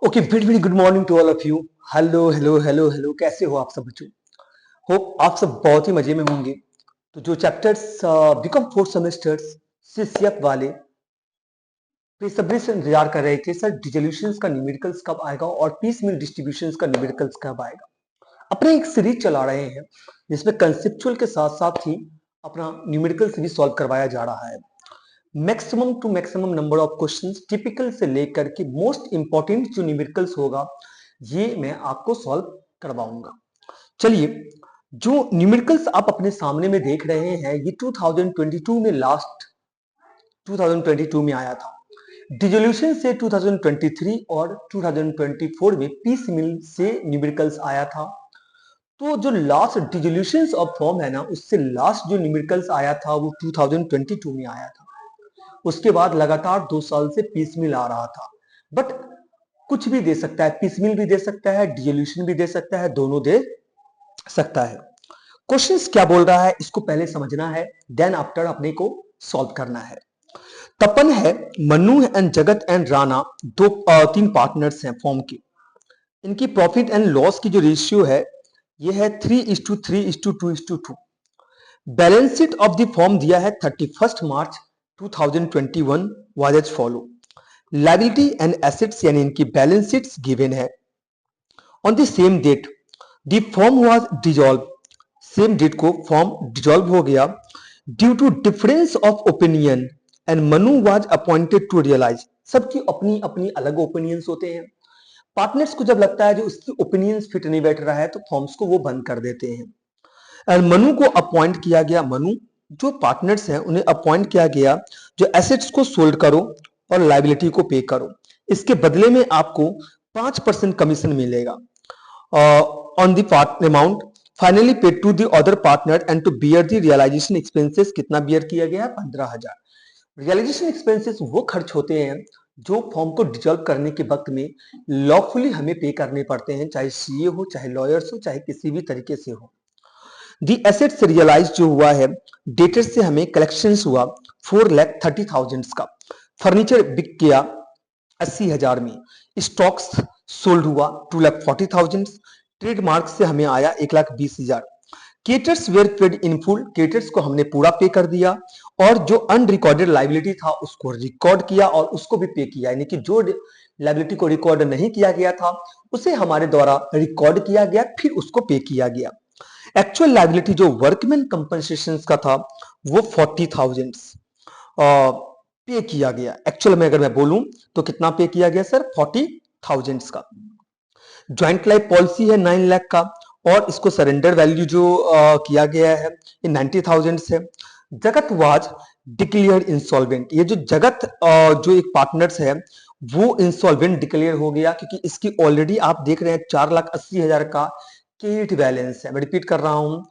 Okay, very very good morning to all of you. Hello hello hello hello, कैसे हो आप सब बच्चों? होप आप सब बहुत ही मजे में होंगे। तो जो chapters become fourth semesters CCF वाले बेसब्री से इंतजार कर रहे थे सर, डिसोल्यूशंस का न्यूमेरिकल्स कब आएगा और पीस मील डिस्ट्रीब्यूशंस का न्यूमेरिकल्स कब आएगा। अपने एक सीरीज चला रहे हैं जिसमें कंसेप्चुअल के साथ साथ ही अपना न्यूमेरिकल्स भी सॉल्व करवाया जा रहा है। Maximum to maximum number of questions typical से लेकर के मोस्ट इंपॉर्टेंट जो न्यूमेरिकल्स होगा ये मैं आपको सॉल्व करवाऊंगा। चलिए, जो न्यूमेरिकल्स आप अपने सामने में देख रहे हैं ये 2022 में लास्ट 2022 में आया था। डिसोल्यूशन से 2023 और 2024 में पीस मिल से न्यूमेरिकल्स आया था। तो जो लास्ट डिसोल्यूशंस ऑफ फॉर्म है ना, उससे लास्ट जो न्यूमेरिकल्स आया था वो 2022 में आया था। उसके बाद लगातार 2 साल से पीसमिल आ रहा था। बट कुछ भी दे सकता है, पीसमिल भी दे सकता है, डिसोल्यूशन भी दे सकता है, दोनों दे सकता है। क्वेश्चंस क्या बोल रहा है इसको पहले समझना है, देन आफ्टर अपने को सॉल्व करना है। तपन है, मनु एंड जगत एंड राणा तीन पार्टनर्स हैं फॉर्म के। इनकी प्रॉफिट एंड लॉस की जो रेशियो है ये है 3:3:2:2। Balance sheet of the firm दिया है 31 March 2021 was as follow. Liability and assets यानी इनकी बैलेंस शीट्स गिवन है। On the same date the firm was dissolve. Same date को फॉर्म डिसॉल्व हो गया due to difference of opinion and Manu was appointed to realise. सबकी अपनी अपनी अलग ओपिनियंस होते हैं। पार्टनर्स को जब लगता है जो उसकी ओपिनियंस फिट नहीं बैठ रहा है तो फॉर्म्स को वो बंद कर देते हैं। एंड मनु को अपॉइंट किया गया, मनु जो पार्टनर्स हैं उन्हें अपॉइंट किया गया जो एसेट्स को सोल्ड करो और लायबिलिटी को पे करो। इसके बदले में आपको 5% कमीशन मिलेगा on the amount finally paid to the other partner and to bear the realisation expenses. कितना बियर किया गया है? 15,000। रियलाइजेशन एक्सपेंसेस वो खर्च होते हैं जो फॉर्म को डिसॉल्व करने के वक्त में लॉफुली हमें पे करने पड़ते हैं, चाहे सीए हो, चाहे लॉयर्स हो, चाहे किसी भी तरीके से हो। दी एसेट्स रियलाइज जो हुआ है डेटर से हमें कलेक्शन हुआ 4,30,000 का। फर्नीचर बिक गया 80,000 में। स्टॉक्स सोल्ड हुआ 2,40,000। ट्रेडमार्क से हमें आया 1,20,000। Caterers were paid in full. Caterers को हमने पूरा पे कर दिया और जो अनरिकॉर्डेड लाइबिलिटी था उसको रिकॉर्ड किया और उसको भी पे किया, यानी कि जो लाइबिलिटी को रिकॉर्ड नहीं किया गया था उसे हमारे द्वारा रिकॉर्ड किया गया, फिर उसको पे किया गया। एक्चुअल लाइबिलिटी जो वर्कमैन कंपनसेशन का था वो 40,000 पे किया गया। एक्चुअल में अगर मैं बोलूं तो कितना पे किया गया सर? 40,000 का। ज्वाइंट लाइफ पॉलिसी है 9 लाख का और इसको सरेंडर वैल्यू जो किया गया है ये 90,000 है। जगत वाज डिक्लेयर इंसॉल्वेंट। ये जो जगत जो एक पार्टनर्स है वो इंसॉल्वेंट डिक्लेयर हो गया क्योंकि इसकी ऑलरेडी आप देख रहे हैं 4,80,000 का क्रेडिट बैलेंस है। मैं रिपीट कर रहा हूं,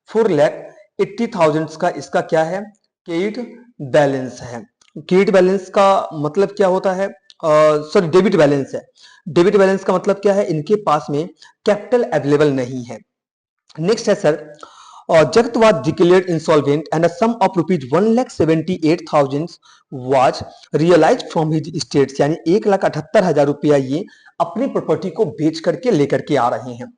4,80,000 का इसका क्या है? क्रेडिट बैलेंस है। क्रेडिट बैलेंस का मतलब क्या होता है? सॉरी, डेबिट बैलेंस है। डेबिट बैलेंस का मतलब क्या है? इनके पास में कैपिटल अवेलेबल नहीं है। नेक्स्ट है सर, जगत was declared insolvent and a sum of rupees 1,78,000 was realized from his estates। यानी 1,78,000 रुपया ये अपनी प्रॉपर्टी को बेच करके लेकर के आ रहे हैं।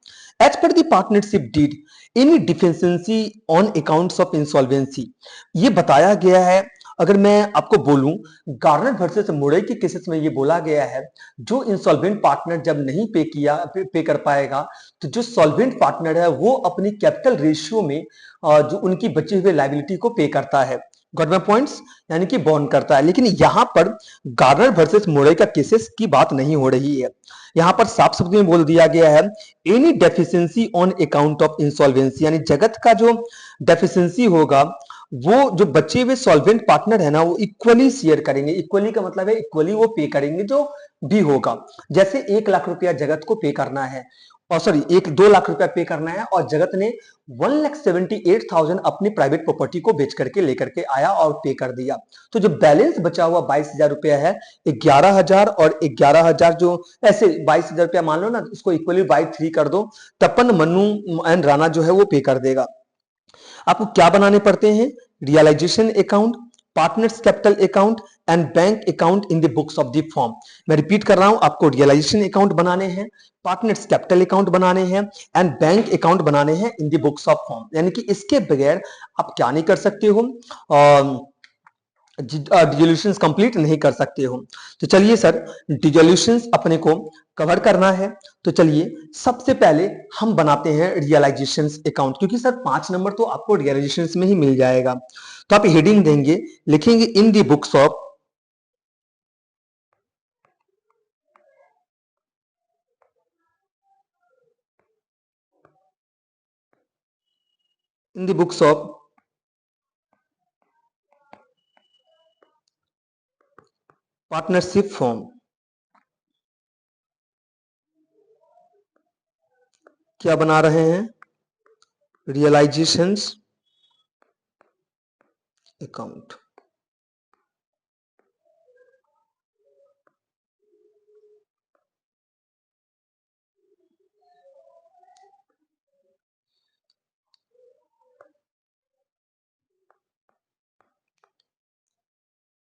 As per the partnership deed any deficiency on accounts of insolvency. ये बताया गया है। अगर मैं आपको बोलूं, गार्नर वर्सेस मुरई के केसेस में ये बोला गया है जो इंसॉल्वेंट पार्टनर जब नहीं पे कर पाएगा तो जो सॉल्वेंट पार्टनर है वो अपनी कैपिटल रेशियो में जो उनकी बची हुई लायबिलिटी को पे करता है। Got my points? यानी कि बॉन्ड करता है। लेकिन यहां पर गार्नर वर्सेस मुरई का केसेस की बात नहीं हो रही है। यहां पर साफ शब्द में बोल दिया गया है any deficiency on account of insolvency. यानी जगत का जो डेफिशिएंसी होगा वो जो बचे हुए सॉल्वेंट पार्टनर है ना वो इक्वली शेयर करेंगे। इक्वली का मतलब है इक्वली वो पे करेंगे जो भी होगा। जैसे 1 लाख रुपया जगत को पे करना है और सॉरी 2 लाख रुपया पे करना है और जगत ने 1,78,000 अपनी प्राइवेट प्रॉपर्टी को बेच करके लेकर के आया और पे कर दिया। तो जो बैलेंस बचा हुआ 22,000 रुपया है, 11,000 और 11,000 जो ऐसे 22,000 रुपया मान लो ना, इसको इक्वली बाई 3 कर दो, तपन मनु एंड राणा जो है वो पे कर देगा। आपको क्या बनाने पड़ते हैं? Realisation account partners capital account and bank account in the books of the firm. मैं रिपीट कर रहा हूं, आपको रियलाइजेशन अकाउंट बनाने हैं, पार्टनर्स कैपिटल अकाउंट बनाने हैं एंड बैंक अकाउंट बनाने हैं इन द बुक्स ऑफ फॉर्म। यानी कि इसके बगैर आप क्या नहीं कर सकते हो, डिजोल्यूशंस कंप्लीट नहीं कर सकते हो। तो चलिए सर, डिजोल्यूशंस अपने को कवर करना है, तो चलिए सबसे पहले हम बनाते हैं रियलाइजेशंस अकाउंट, क्योंकि सर 5 नंबर तो आपको रियलाइजेशंस में ही मिल जाएगा। तो आप हेडिंग देंगे, लिखेंगे in the books of in the books of partnership form. क्या बना रहे हैं? Realisations account.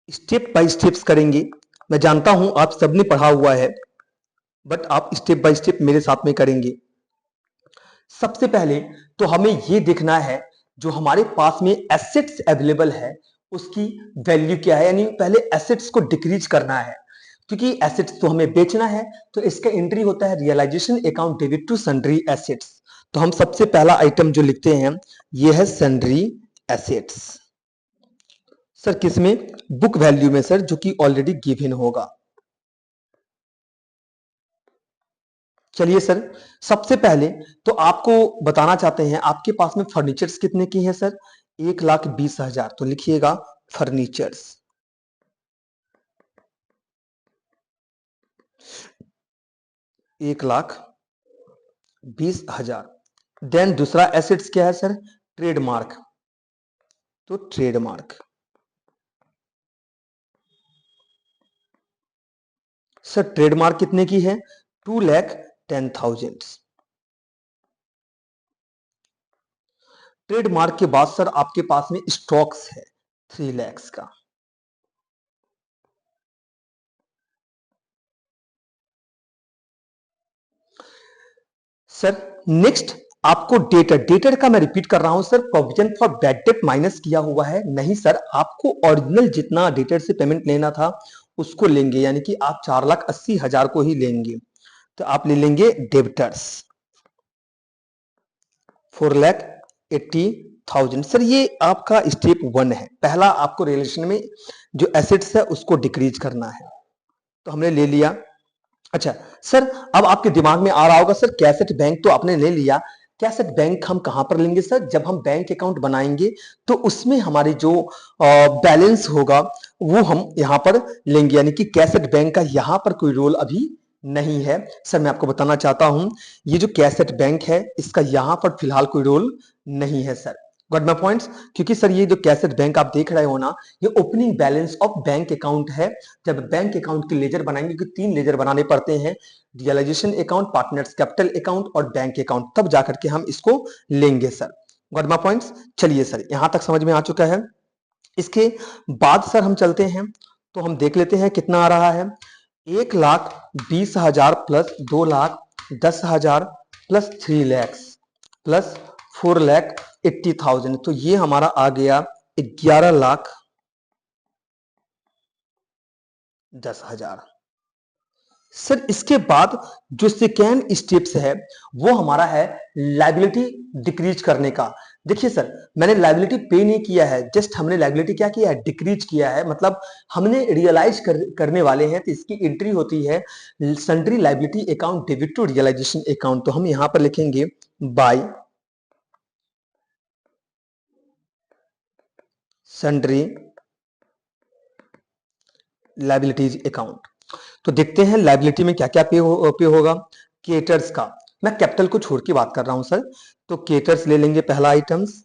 Step by steps करेंगे। मैं जानता हूं आप सबने पढ़ा हुआ है, बट आप स्टेप बाय स्टेप मेरे साथ में करेंगे। सबसे पहले तो हमें यह देखना है जो हमारे पास में एसेट्स अवेलेबल है उसकी वैल्यू क्या है, यानी पहले एसेट्स को डिक्रीज करना है, क्योंकि एसेट्स तो हमें बेचना है। तो इसका एंट्री होता है realisation account debit to sundry assets. तो हम सबसे पहला आइटम जो लिखते हैं यह है सन्ड्री एसेट्स। सर किसमें? बुक वैल्यू में सर, जो कि ऑलरेडी गिवन होगा। चलिए सर, सबसे पहले तो आपको बताना चाहते हैं आपके पास में फर्नीचर्स कितने की है सर? 1,20,000। तो लिखिएगा फर्नीचर्स 1,20,000। देन दूसरा एसेट्स क्या है सर? ट्रेडमार्क। तो ट्रेडमार्क सर, ट्रेडमार्क कितने की है? 2,10,000। ट्रेडमार्क के बाद सर आपके पास में स्टॉक्स है 3 लाख का। सर नेक्स्ट आपको डेटर, डेटर का मैं रिपीट कर रहा हूं sir, provision for bad debt minus किया हुआ है। नहीं सर, आपको ओरिजिनल जितना डेटर से पेमेंट लेना था उसको लेंगे, यानी कि आप 4,80,000 को ही लेंगे। तो आप ले लेंगे डेबिटर्स 4,80,000। सर ये आपका स्टेप 1 है। पहला आपको रिलेशन में जो एसेट्स है उसको डिक्रीज करना है, तो हमने ले लिया। अच्छा सर, अब आपके दिमाग में आ रहा होगा सर कैसेट बैंक तो आपने ले लिया, कैसेट बैंक हम कहां पर लेंगे सर? जब हम बैंक अकाउंट बनाएंगे तो उसमें हमारे जो बैलेंस होगा वो हम यहां पर लेंगे, यानी कि कैसेट बैंक का यहां पर कोई रोल अभी नहीं है। सर मैं आपको बताना चाहता हूं ये जो कैसेट बैंक है इसका यहां पर फिलहाल कोई रोल नहीं है सर। Got my points? क्योंकि सर ये जो कैसेट बैंक आप देख रहे हो ना, ये opening balance of bank account है। जब बैंक अकाउंट के लेजर बनाएंगे, क्योंकि 3 लेजर बनाने पड़ते हैं, realisation account, partners capital account और बैंक अकाउंट, तब जाकर के हम इसको लेंगे सर। Got my points? चलिए सर, यहां तक समझ में आ चुका है। इसके बाद सर हम चलते हैं, तो हम देख लेते हैं कितना आ रहा है। 1,20,000 प्लस 2,10,000 प्लस 3 लाख प्लस 4,80,000, तो ये हमारा आ गया 11,10,000। सर इसके बाद जो सेकेंड स्टेप्स है वो हमारा है लाइबिलिटी डिक्रीज करने का। देखिए सर, मैंने लाइबिलिटी पे नहीं किया है, जस्ट हमने लाइबिलिटी क्या किया है? डिक्रीज किया है। मतलब हमने रियलाइज करने वाले हैं, तो इसकी एंट्री होती है sundry liability account debit to realisation account. तो हम यहां पर लिखेंगे बाय सन्ड्री लाइबिलिटीज अकाउंट। तो देखते हैं लाइबिलिटी में क्या क्या पे होगा। केटर्स का, मैं कैपिटल को छोड़ के बात कर रहा हूं सर, तो केटर्स ले लेंगे पहला आइटम्स।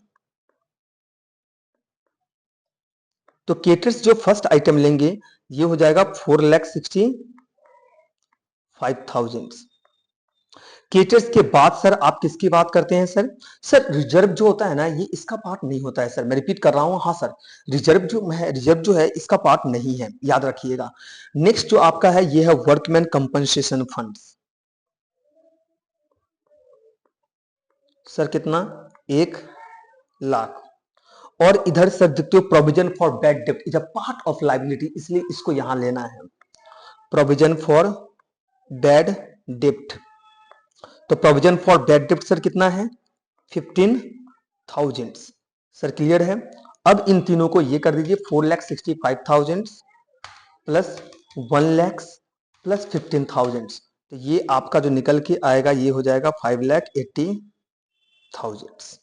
तो केटर्स जो फर्स्ट आइटम लेंगे ये हो जाएगा 4,65,000। क्रेडिटर्स के बाद सर आप किसकी बात करते हैं सर? सर रिजर्व जो होता है ना, ये इसका पार्ट नहीं होता है सर। मैं रिपीट कर रहा हूं, हाँ सर, रिजर्व जो है इसका पार्ट नहीं है, याद रखिएगा। नेक्स्ट जो आपका है ये है वर्कमैन कंपनसेशन फंड्स। सर कितना? 1 लाख। और इधर सर देखते हो प्रोविजन फॉर बैड डेप्ट is a part of liability, इसलिए इसको यहां लेना है। प्रोविजन फॉर बैड डेप्ट, तो प्रोविजन फॉर बैड डेप्ट सर कितना है? 15,000। सर क्लियर है? अब इन तीनों को ये कर दीजिए, 4,65,000 प्लस 1 लाख प्लस 15,000, तो ये आपका जो निकल के आएगा ये हो जाएगा 5,80,000।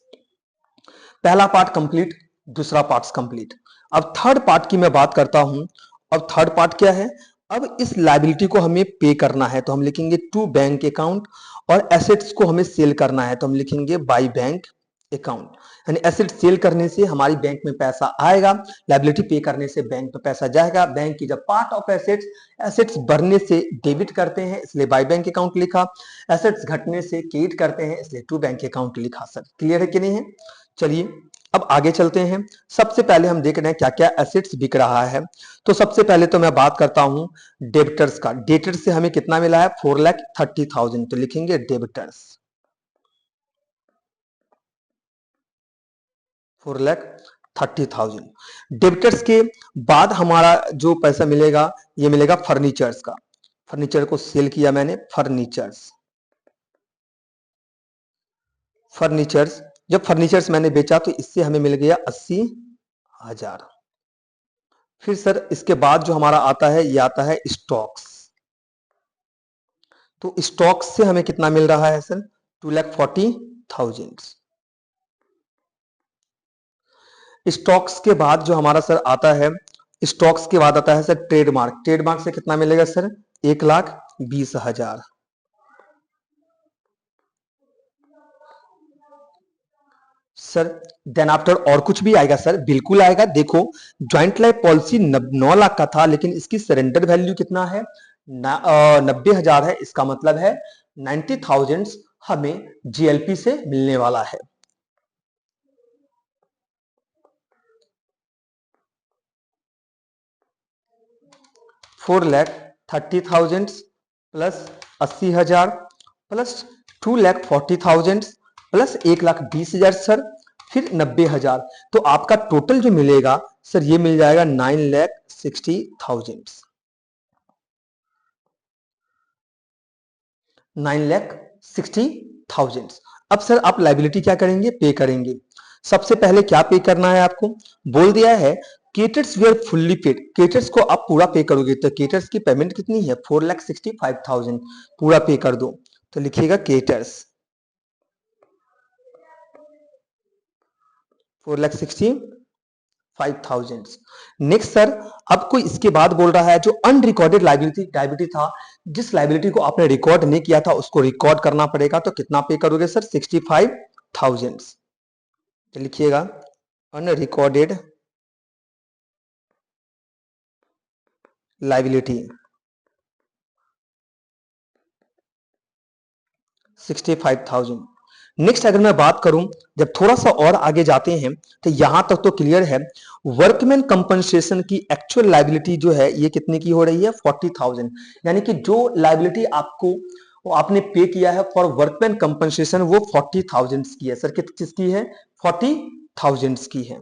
पहला पार्ट कंप्लीट, दूसरा पार्ट कंप्लीट। अब थर्ड पार्ट की मैं बात करता हूं। अब थर्ड पार्ट क्या है? अब इस लायबिलिटी को हमें पे करना है, तो हम लिखेंगे टू बैंक अकाउंट, और एसेट्स को हमें सेल करना है, तो हम लिखेंगे बाय बैंक अकाउंट। यानी एसेट सेल करने से हमारी बैंक में पैसा आएगा, लायबिलिटी पे करने से बैंक में पैसा जाएगा। बैंक की जब पार्ट ऑफ एसेट्स, एसेट्स बढ़ने से डेबिट करते हैं इसलिए बाय बैंक अकाउंट लिखा, एसेट्स घटने से क्रेडिट करते हैं इसलिए टू बैंक अकाउंट लिखा। सर क्लियर है कि नहीं है? चलिए अब आगे चलते हैं। सबसे पहले हम देख रहे हैं क्या क्या एसेट्स बिक रहा है। तो सबसे पहले तो मैं बात करता हूं डेबिटर्स का। डेबिटर्स से हमें कितना मिला है? 4,30,000, तो लिखेंगे डेबिटर्स 4,30,000। डेबिटर्स के बाद हमारा जो पैसा मिलेगा ये मिलेगा फर्नीचर्स का। फर्नीचर को सेल किया मैंने, फर्नीचर्स जब फर्नीचर्स मैंने बेचा तो इससे हमें मिल गया 80,000। फिर सर इसके बाद जो हमारा आता है ये आता है स्टॉक्स। तो स्टॉक्स से हमें कितना मिल रहा है सर? 2,40,000। स्टॉक्स के बाद जो हमारा सर आता है, स्टॉक्स के बाद आता है सर ट्रेडमार्क। ट्रेडमार्क से कितना मिलेगा सर? 1,20,000। सर देन आफ्टर और कुछ भी आएगा सर? बिल्कुल आएगा। देखो ज्वाइंट लाइफ पॉलिसी 9 लाख का था, लेकिन इसकी सरेंडर वैल्यू कितना है? 90,000 है। इसका मतलब है 90,000 हमें जीएलपी से मिलने वाला है। $4,30,000 प्लस 80,000 प्लस 2,40,000 प्लस 1,20,000 सर, फिर 90,000। तो आपका टोटल जो मिलेगा सर ये मिल जाएगा 9,60,000। 9,60,000। अब सर आप लाइबिलिटी क्या करेंगे? पे करेंगे। सबसे पहले क्या पे करना है आपको? बोल दिया है creditors we are fully paid. Creditors को आप पूरा पे करोगे, तो क्रेडिटर्स की पेमेंट कितनी है? 4,65,000 पूरा पे कर दो, तो लिखिएगा क्रेडिटर्स 4,65,000। नेक्स्ट सर आपको इसके बाद बोल रहा है जो अनरिकॉर्डेड लाइबिलिटी था, जिस लाइबिलिटी को आपने रिकॉर्ड नहीं किया था उसको रिकॉर्ड करना पड़ेगा, तो कितना पे करोगे सर? 65,000। तो लिखिएगा अनरिकॉर्डेड लाइबिलिटी 65,000। नेक्स्ट अगर मैं बात करूं, जब थोड़ा सा और आगे जाते हैं तो यहां तक तो क्लियर है। वर्कमैन कंपनसेशन की एक्चुअल लाइबिलिटी जो है ये कितने की हो रही है? 40,000। यानी कि जो लाइबिलिटी आपको आपने पे किया है फॉर वर्कमैन कंपनसेशन वो 40,000 की है। सर किस चीज की है? 40,000 की है।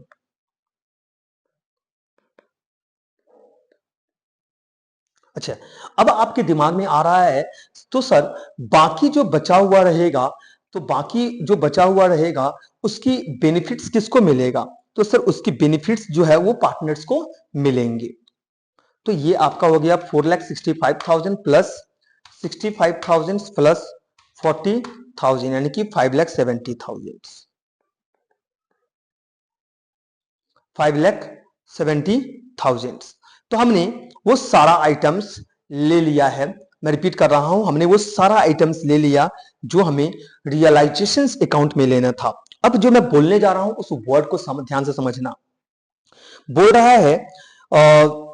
अच्छा, अब आपके दिमाग में आ रहा है तो सर बाकी जो बचा हुआ रहेगा, तो बाकी जो बचा हुआ रहेगा उसकी बेनिफिट्स किसको मिलेगा? तो सर उसकी बेनिफिट्स जो है वो पार्टनर्स को मिलेंगे। तो ये आपका हो गया 4,65,000 प्लस 65,000 प्लस 40,000 यानी कि 5,70,000। 5,70,000। तो हमने वो सारा आइटम्स ले लिया है। मैं रिपीट कर रहा हूं, हमने वो सारा आइटम्स ले लिया जो हमें रियलाइजेशन अकाउंट में लेना था। अब जो मैं बोलने जा रहा हूं उस वर्ड को ध्यान से समझना। बोल रहा है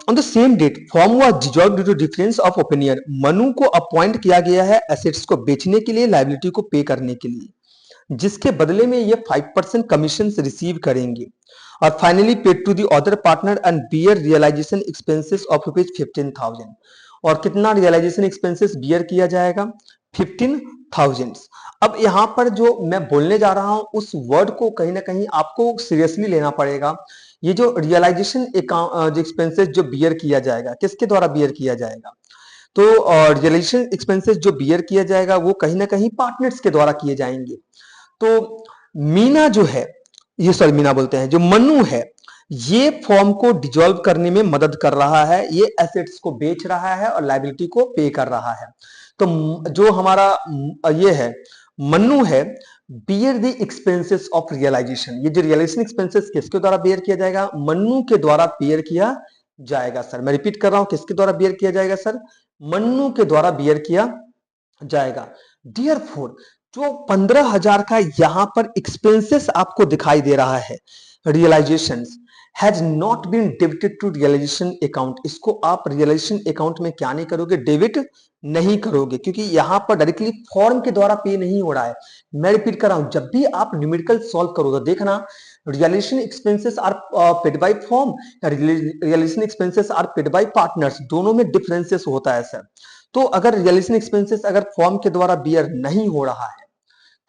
on the same date firm was dissolved due to difference of opinion. Manu को अपॉइंट किया गया है एसेट्स को बेचने के लिए, लायबिलिटी को पे करने के लिए, जिसके बदले में ये 5% कमीशन रिसीव करेंगे। और finally paid to the other partner and bear realisation expenses of ₹15,000। और कितना रियलाइजेशन एक्सपेंसेस बियर किया जाएगा? 15,000। अब यहां पर जो मैं बोलने जा रहा हूं उस वर्ड को कहीं ना कहीं आपको सीरियसली लेना पड़ेगा। ये जो रियलाइजेशन एक्सपेंसेस जो बियर किया जाएगा, किसके द्वारा बियर किया जाएगा? तो रियलाइजेशन एक्सपेंसेस जो बियर किया जाएगा वो कहीं ना कहीं पार्टनर्स के द्वारा किए जाएंगे। तो मीना जो है, ये सॉरी मीना बोलते हैं, जो मन्नू है, ये फॉर्म को डिसॉल्व करने में मदद कर रहा है, ये एसेट्स को बेच रहा है और लायबिलिटी को पे कर रहा है। तो जो हमारा ये है मन्नू है, bear the expenses of realisation. ये जो रियलाइजेशन एक्सपेंसेस किसके द्वारा बियर किया जाएगा? मन्नू के द्वारा बियर किया जाएगा। सर मैं रिपीट कर रहा हूं, किसके द्वारा बियर किया जाएगा? सर मन्नू के द्वारा बियर किया जाएगा। डियर फोर, जो 15,000 का यहां पर एक्सपेंसेस आपको दिखाई दे रहा है, realisation has not been debited to realisation account. इसको आप रियलाइजेशन अकाउंट में क्या नहीं करोगे? डेबिट नहीं करोगे, क्योंकि यहां पर डायरेक्टली फॉर्म के द्वारा पे नहीं हो रहा है। मैं रिपीट कर रहा हूं, जब भी आप न्यूमेरिकल सॉल्व करोगे देखना, realisation expenses are paid by firm, realisation expenses are paid by partners, दोनों में डिफरेंसेस होता है सर। तो अगर रियलाइजेशन एक्सपेंसेस अगर फॉर्म के द्वारा बियर नहीं हो रहा है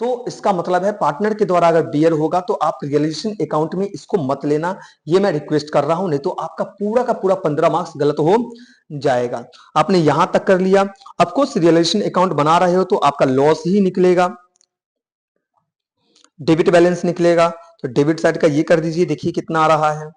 तो इसका मतलब है पार्टनर के द्वारा अगर बियर होगा, तो आप रियलाइजेशन अकाउंट में इसको मत लेना, ये मैं रिक्वेस्ट कर रहा हूं, नहीं तो आपका पूरा का पूरा 15 मार्क्स गलत हो जाएगा। आपने यहां तक कर लिया, अब कोर्स रियलाइजेशन अकाउंट बना रहे हो तो आपका लॉस ही निकलेगा, डेबिट बैलेंस निकलेगा। तो डेबिट साइड का ये कर दीजिए, देखिए कितना आ रहा है,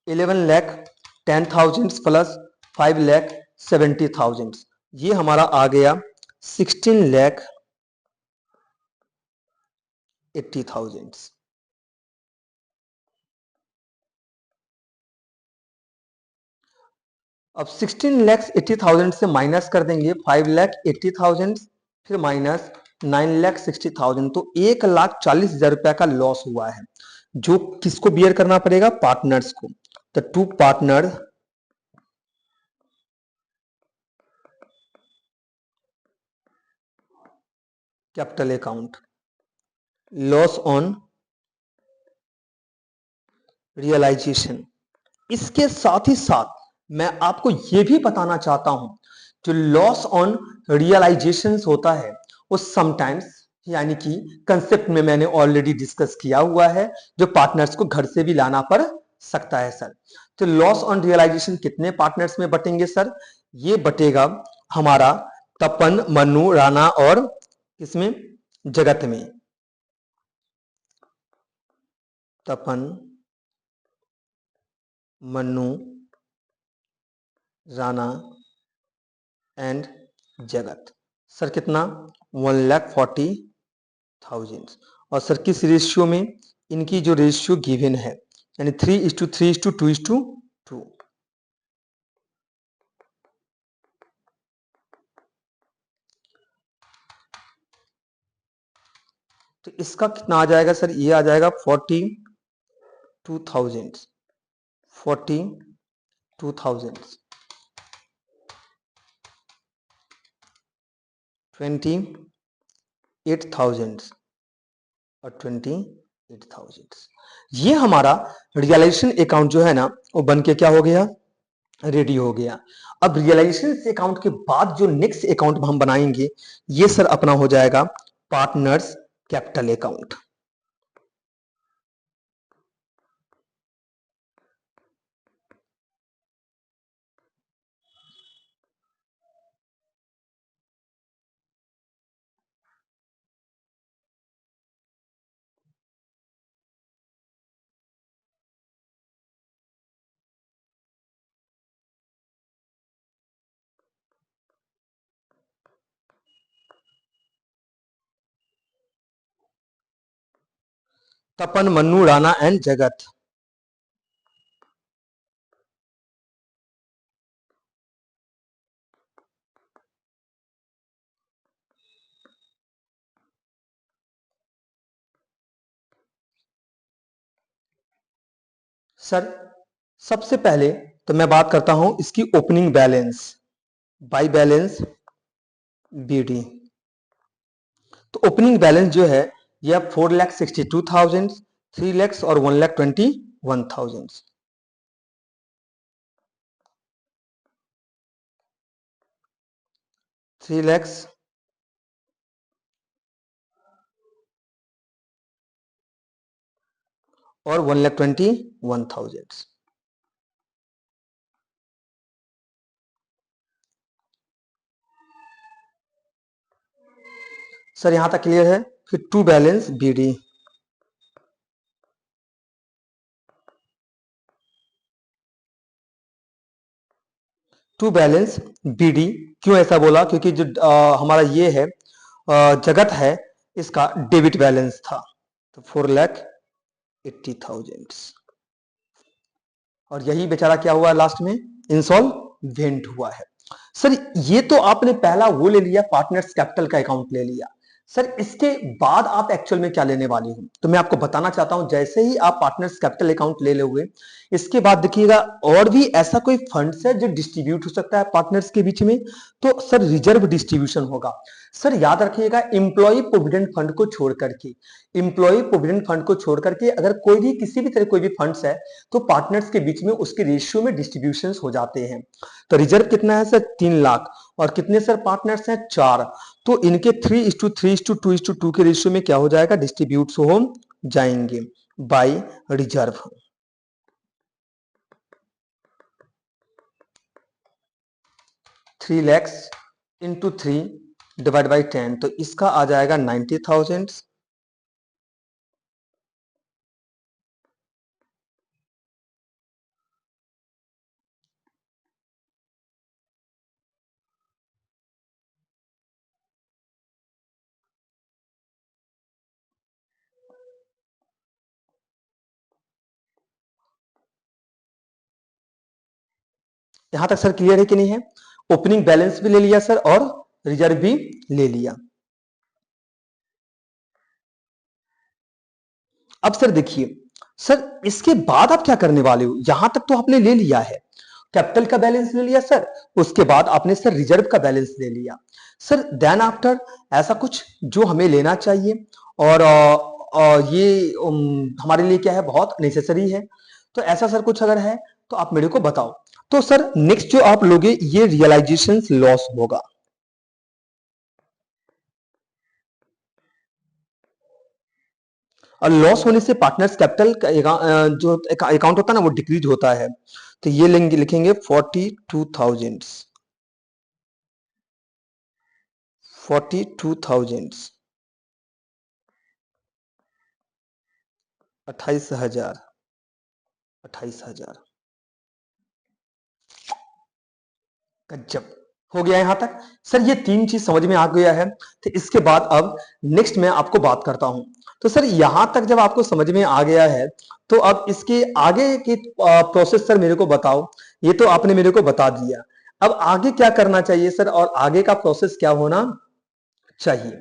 11,10,000 प्लस 5,70,000, ये हमारा आ गया 16,80,000। अब 16,80,000 से माइनस कर देंगे 5,80,000, फिर माइनस 9,60,000, तो 1,40,000 रुपया का लॉस हुआ है, जो किसको बियर करना पड़ेगा? पार्टनर्स को। तो to partner capital account, loss on realisation. इसके साथ ही साथ मैं आपको यह भी बताना चाहता हूं, जो लॉस ऑन रियलाइजेशन होता है वो समटाइम्स, यानी कि कंसेप्ट में मैंने ऑलरेडी डिस्कस किया हुआ है, जो पार्टनर्स को घर से भी लाना पड़ सकता है सर। तो लॉस ऑन रियलाइजेशन कितने पार्टनर्स में बटेंगे सर? ये बटेगा हमारा तपन, मनु, राणा और किसमें? जगत में। तपन, मनु, राणा एंड जगत। सर कितना? 1,40,000। और सर किस रेशियो में? इनकी जो रेशियो गिवन है, यानी 3:3:2:2। तो इसका कितना आ जाएगा सर? ये आ जाएगा 42,000, 42,000, 28,000 और 28,000। ये हमारा रियलाइजेशन अकाउंट जो है ना, वो बन के क्या हो गया? रेडी हो गया। अब रियलाइजेशन अकाउंट के बाद जो नेक्स्ट अकाउंट हम बनाएंगे, ये सर अपना हो जाएगा partners capital account. Tapan, Mannu, Rana and Jagat. Sir सबसे पहले तो मैं बात करता हूं इसकी opening balance, by balance BD. तो ओपनिंग बैलेंस जो है यह 4,62,000, 3 lakhs और 1,21,000। 3 lakhs और 1,21,000। सर यहां तक क्लियर है। फिर to balance B D, to balance B D. क्यों ऐसा बोला? क्योंकि जो हमारा ये है जगत है, इसका डेबिट बैलेंस था, तो 4,80,000। और यही बेचारा क्या हुआ लास्ट में? इंसॉल्वेंट हुआ है। सर ये तो आपने पहला वो ले लिया, पार्टनर्स कैपिटल का अकाउंट ले लिया। सर इसके बाद आप एक्चुअल में क्या लेने वाले हो, तो मैं आपको बताना चाहता हूं। जैसे ही आप पार्टनर्स कैपिटल अकाउंट ले लोगे, इसके बाद देखिएगा और भी ऐसा कोई फंड्स है जो डिस्ट्रीब्यूट हो सकता है पार्टनर्स के बीच में, तो सर रिजर्व डिस्ट्रीब्यूशन होगा। सर याद रखिएगा, इंप्लॉय प्रोविडेंट फंड को छोड़ करके, इंप्लॉय प्रोविडेंट फंड को छोड़ करके अगर कोई भी किसी भी तरह कोई भी फंड्स है तो पार्टनर्स के बीच में उसके रेशियो में डिस्ट्रीब्यूशन हो जाते हैं। तो रिजर्व कितना है सर? 3 लाख। और कितने सर पार्टनर्स हैं? 4। तो इनके 3:3:2:2 के रेशियो में क्या हो जाएगा? डिस्ट्रीब्यूट हो जाएंगे by reserve. Three lakhs into 3 divide by 10, तो इसका आ जाएगा 90,000। यहां तक सर क्लियर है कि नहीं है? ओपनिंग बैलेंस भी ले लिया सर और रिजर्व भी ले लिया। अब सर देखिए, सर इसके बाद आप क्या करने वाले हो? यहां तक तो आपने ले लिया है, कैपिटल का बैलेंस ले लिया सर, उसके बाद आपने सर रिजर्व का बैलेंस ले लिया। सर देन आफ्टर ऐसा कुछ जो हमें लेना चाहिए और ये हमारे लिए क्या है, बहुत नेसेसरी है, तो ऐसा सर कुछ अगर है तो आप मेरे को बताओ। तो सर नेक्स्ट जो आप लोगे ये रियलाइजेशन लॉस होगा। और लॉस होने से पार्टनर्स कैपिटल का जो अकाउंट होता है ना वो डिक्रीज होता है। तो ये लेंगे, लिखेंगे 42,000, 42,000, 28,000, 28,000। गजब हो गया यहां तक। सर ये तीन चीज समझ में आ गया है, तो इसके बाद अब नेक्स्ट मैं आपको बात करता हूं। तो सर यहां तक जब आपको समझ में आ गया है तो अब इसके आगे की प्रोसेस सर मेरे को बताओ। ये तो आपने मेरे को बता दिया, अब आगे क्या करना चाहिए सर, और आगे का प्रोसेस क्या होना चाहिए?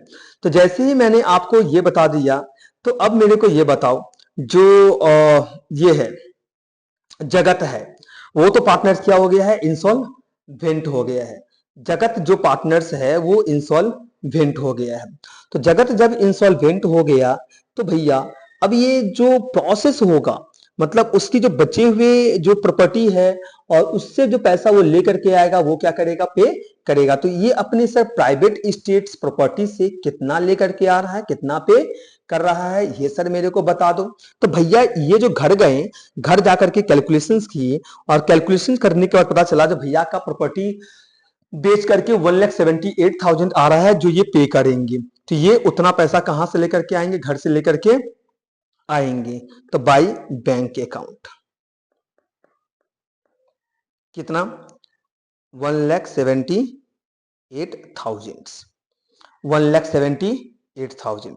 तो जैसे ही मैंने आपको ये बता दिया, तो अब मेरे को ये बताओ, जो ये है जगत है, वो तो पार्टनर्स क्या हो गया है? इंसॉल्वेंट हो गया है। जगत जो पार्टनर्स है वो इंसॉल्वेंट हो गया है। तो जगत जब इंसॉल्वेंट हो गया तो भैया अब ये जो प्रोसेस होगा, मतलब उसकी जो बचे हुए जो प्रॉपर्टी है और उससे जो पैसा वो लेकर के आएगा वो क्या करेगा? पे करेगा। तो ये अपने सर प्राइवेट स्टेट्स प्रॉपर्टी से कितना लेकर के आ रहा है, कितना पे कर रहा है, ये सर मेरे को बता दो। तो भैया ये जो घर गए, घर जाकर के कैलकुलेशंस किए और कैलकुलेशन करने के बाद पता चला जो भैया का प्रॉपर्टी बेच करके 1,78,000 आ रहा है जो ये पे करेंगे। तो ये उतना पैसा कहां से लेकर के आएंगे? घर से लेकर के आएंगे। तो बाई बैंक अकाउंट कितना? 1,78,000, 1,78,000।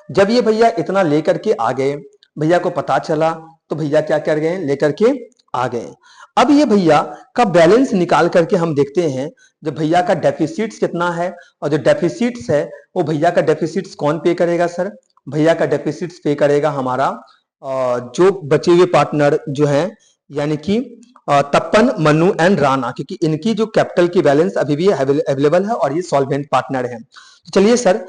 जब ये भैया इतना लेकर के आ गए, भैया को पता चला, तो भैया क्या कर गए? लेकर के आ गए। अब ये भैया का बैलेंस निकाल करके हम देखते हैं, जब भैया का डेफिसिट्स कितना है, और जो डेफिसिट्स है वो भैया का डेफिसिट्स कौन पे करेगा सर? भैया का डेफिसिट्स पे करेगा हमारा जो बचे हुए पार्टनर जो है यानी कि तपन, मनु एंड राणा, क्योंकि इनकी जो कैपिटल की बैलेंस अभी भी अवेलेबल है और ये सॉल्वेंट पार्टनर है। तो चलिए सर,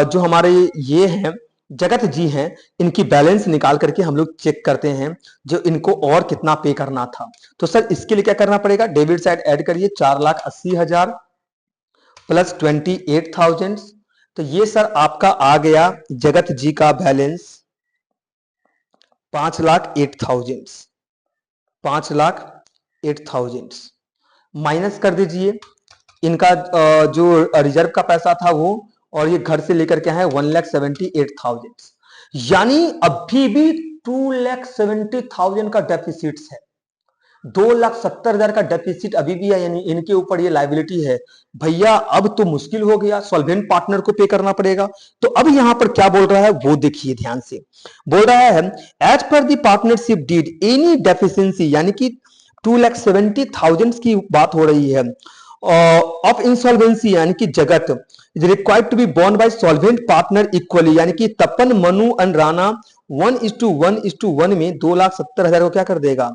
जो हमारे ये हैं जगत जी हैं, इनकी बैलेंस निकाल करके हम लोग चेक करते हैं जो इनको और कितना पे करना था। तो सर इसके लिए क्या करना पड़ेगा, डेबिट साइड ऐड करिए, 4,80,000 प्लस 28,000। तो ये सर आपका आ गया जगत जी का बैलेंस 5,08,000, 5,08,000 माइनस कर दीजिए इनका जो रिजर्व का पैसा था वो, और ये घर से लेकर के है 1,78,000, यानी अभी भी 2,70,000 का डेफिसिट है, 2,70,000 का डेफिसिट अभी भी है, यानी इनके ऊपर ये लाइबिलिटी है। भैया अब तो मुश्किल हो गया, सॉल्वेंट पार्टनर को पे करना पड़ेगा। तो अब यहां पर क्या बोल रहा है वो देखिए ध्यान से, बोल रहा है as per the partnership deed any deficiency, यानी कि 2,70,000 की बात हो रही है ऑफ इंसॉल्वेंसी, यानी कि Jagat is required to be borne by solvent partner equally, यानी कि तपन, मनु एंड राणा 1:1:1 में 2,70,000 को क्या कर देगा,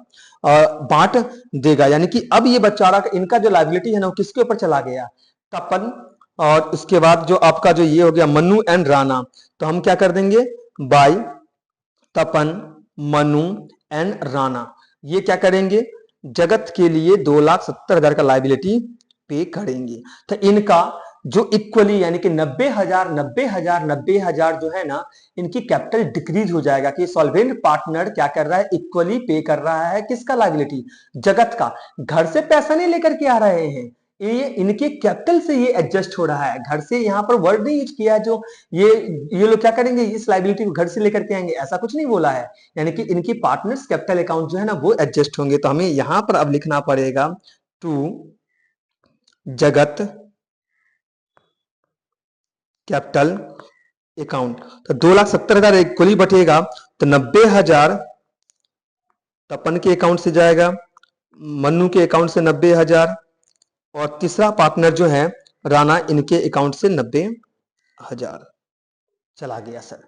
बांट देगा। यानी कि अब ये बेचारा इनका जो लाइबिलिटी है ना वो किसके ऊपर चला गया, तपन, और उसके बाद जो आपका जो ये हो गया मनु एंड राणा, तो हम क्या कर देंगे बाय तपन, मनु एंड राणा, ये क्या करेंगे जगत के लिए 2,70,000 का लाइबिलिटी पे करेंगे। तो इनका जो इक्वली यानी कि 90,000 90,000 90,000 जो है ना, इनकी कैपिटल डिक्रीज हो जाएगा कि सॉल्वेंट पार्टनर क्या कर रहा है, इक्वली पे कर रहा है किसका लाइबिलिटी, जगत का। घर से पैसा नहीं लेकर के आ रहे हैं, ये इनके कैपिटल से ये एडजस्ट हो रहा है, घर से यहाँ पर वर्ड नहीं यूज किया है जो ये लोग क्या करेंगे इस लाइबिलिटी को घर से लेकर के आएंगे, ऐसा कुछ नहीं बोला है। यानी कि इनकी पार्टनर्स कैपिटल अकाउंट जो है ना वो एडजस्ट होंगे। तो हमें यहां पर अब लिखना पड़ेगा टू जगत कैपिटल अकाउंट। तो 2,70,000 इक्वली बटेगा, तो 90,000 तपन के अकाउंट से जाएगा, मन्नू के अकाउंट से 90,000, और तीसरा पार्टनर जो है राणा, इनके अकाउंट से 90,000 चला गया सर।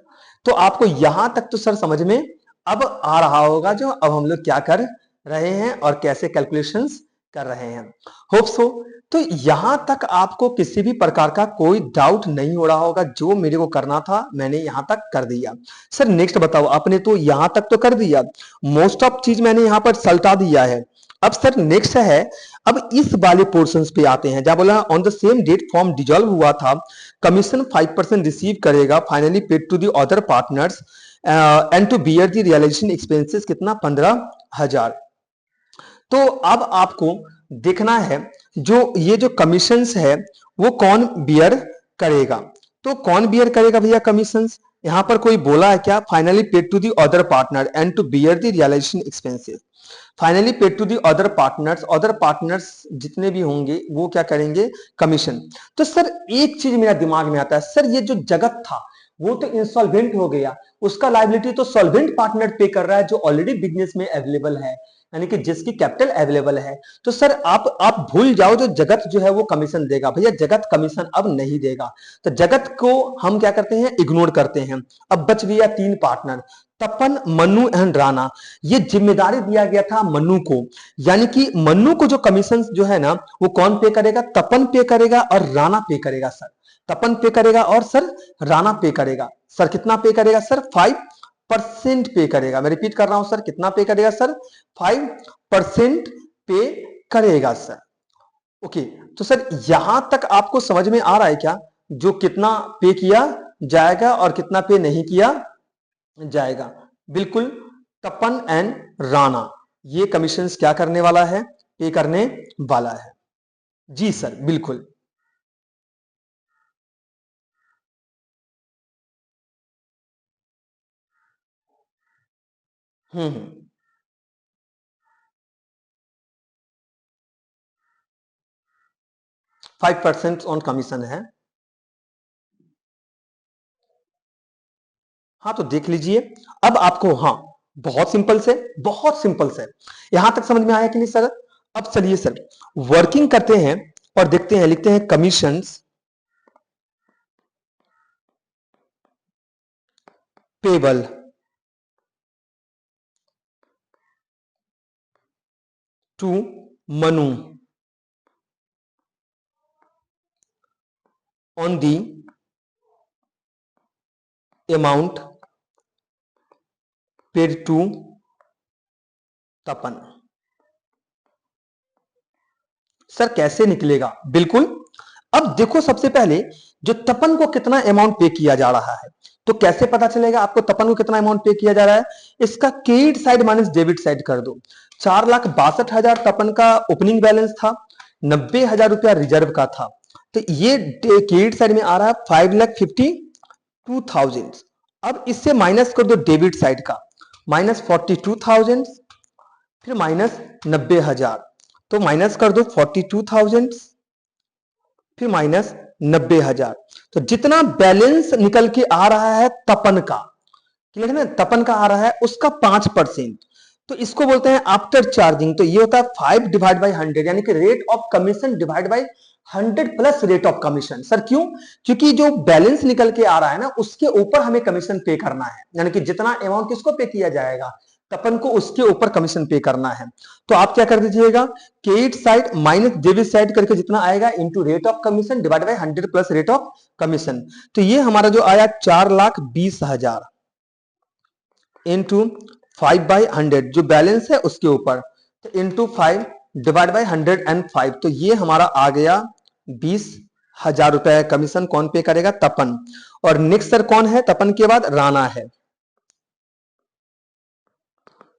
तो आपको यहां तक तो सर समझ में अब आ रहा होगा जो अब हम लोग क्या कर रहे हैं और कैसे कैलकुलेशंस कर रहे हैं, होप सो। तो यहां तक आपको किसी भी प्रकार का कोई डाउट नहीं हो रहा होगा, जो मेरे को करना था मैंने यहां तक कर दिया। सर नेक्स्ट बताओ, आपने तो यहां तक तो कर दिया, मोस्ट ऑफ चीज मैंने यहां पर सल्टा दिया है। अब सर नेक्स्ट है, अब इस वाले पोर्शंस पे आते हैं जहां बोला on the same date firm dissolve हुआ था, कमीशन 5% रिसीव करेगा, finally paid to the other partners and to bear the realisation expenses कितना 15,000। तो अब आपको देखना है जो ये जो कमीशंस है वो कौन बियर करेगा। तो कौन बियर करेगा भैया कमीशंस, यहां पर कोई बोला है क्या, finally paid to the other partner and to bear the realisation expenses, finally paid to the other partners जितने भी होंगे वो क्या करेंगे कमीशन। तो सर एक चीज मेरा दिमाग में आता है, सर ये जो जगत था वो तो इंसॉल्वेंट हो गया, उसका लाइबिलिटी तो सॉल्वेंट पार्टनर पे कर रहा है जो ऑलरेडी बिजनेस में अवेलेबल है, यानी कि जिसकी कैपिटल अवेलेबल है। तो सर आप भूल जाओ जो जगत जो है वो कमीशन देगा, भैया जगत कमीशन अब नहीं देगा। तो जगत को हम क्या करते हैं इग्नोर करते हैं। अब बच गया तीन partner, Tapan, Mannu and Rana. ये जिम्मेदारी दिया गया था मन्नू को, यानी कि मन्नू को जो कमीशन जो है ना वो कौन पे करेगा, तपन पे करेगा और राणा पे करेगा सर। तपन पे करेगा और सर राणा पे करेगा। सर कितना पे करेगा सर, 5% पे करेगा। मैं रिपीट कर रहा हूं सर, कितना पे करेगा सर, 5% पे करेगा सर। ओके, तो सर यहां तक आपको समझ में आ रहा है क्या, जो कितना पे किया जाएगा और कितना पे नहीं किया जाएगा। बिल्कुल, तपन एंड राणा ये कमीशंस क्या करने वाला है, पे करने वाला है। जी सर बिल्कुल। 5% ऑन कमीशन है। हाँ तो देख लीजिए, अब आपको हाँ बहुत सिंपल से, बहुत सिंपल से यहां तक समझ में आया कि नहीं सर। अब चलिए सर वर्किंग करते हैं और देखते हैं, लिखते हैं commissions payable, to Manu on the amount paid to Tapan. Sir कैसे निकलेगा? बिल्कुल, अब देखो सबसे पहले जो तपन को कितना अमाउंट पे किया जा रहा है, तो कैसे पता चलेगा आपको तपन को कितना अमाउंट पे किया जा रहा है? इसका credit side minus debit side कर दो। 4,62,000 तपन का ओपनिंग बैलेंस था, 90,000 रुपया रिजर्व का था, तो ये क्रेडिट साइड में आ रहा है 5,52,000। अब इससे माइनस कर दो डेबिट साइड का, माइनस 42,000 फिर माइनस 90,000, तो माइनस कर दो 42,000 फिर माइनस 90,000, तो जितना बैलेंस निकल के आ रहा है तपन का, क्लियर है ना, तपन का आ रहा है उसका 5%, तो इसको बोलते हैं आफ्टर चार्जिंग। तो ये होता है 5 डिवाइड बाई 100, यानी कि rate of commission divide by 100 plus rate of commission. Sir क्यों? क्योंकि जो बैलेंस निकल के आ रहा है ना उसके ऊपर हमें कमीशन पे करना है, यानी कि जितना अमाउंट किसको पे किया जाएगा, तपन को, उसके ऊपर कमीशन पे करना है। तो आप क्या कर दीजिएगा, credit side minus debit side करके जितना आएगा into rate of commission divide by 100 plus rate of commission. तो ये हमारा जो आया 4,20,000 इंटू 5/100 जो बैलेंस है उसके ऊपर, तो इंटू 5 डिवाइड बाय 105, तो ये हमारा आ गया 20,000 रुपए कमीशन कौन पे करेगा, तपन। और नेक्स्ट सर कौन है तपन के बाद, राणा है।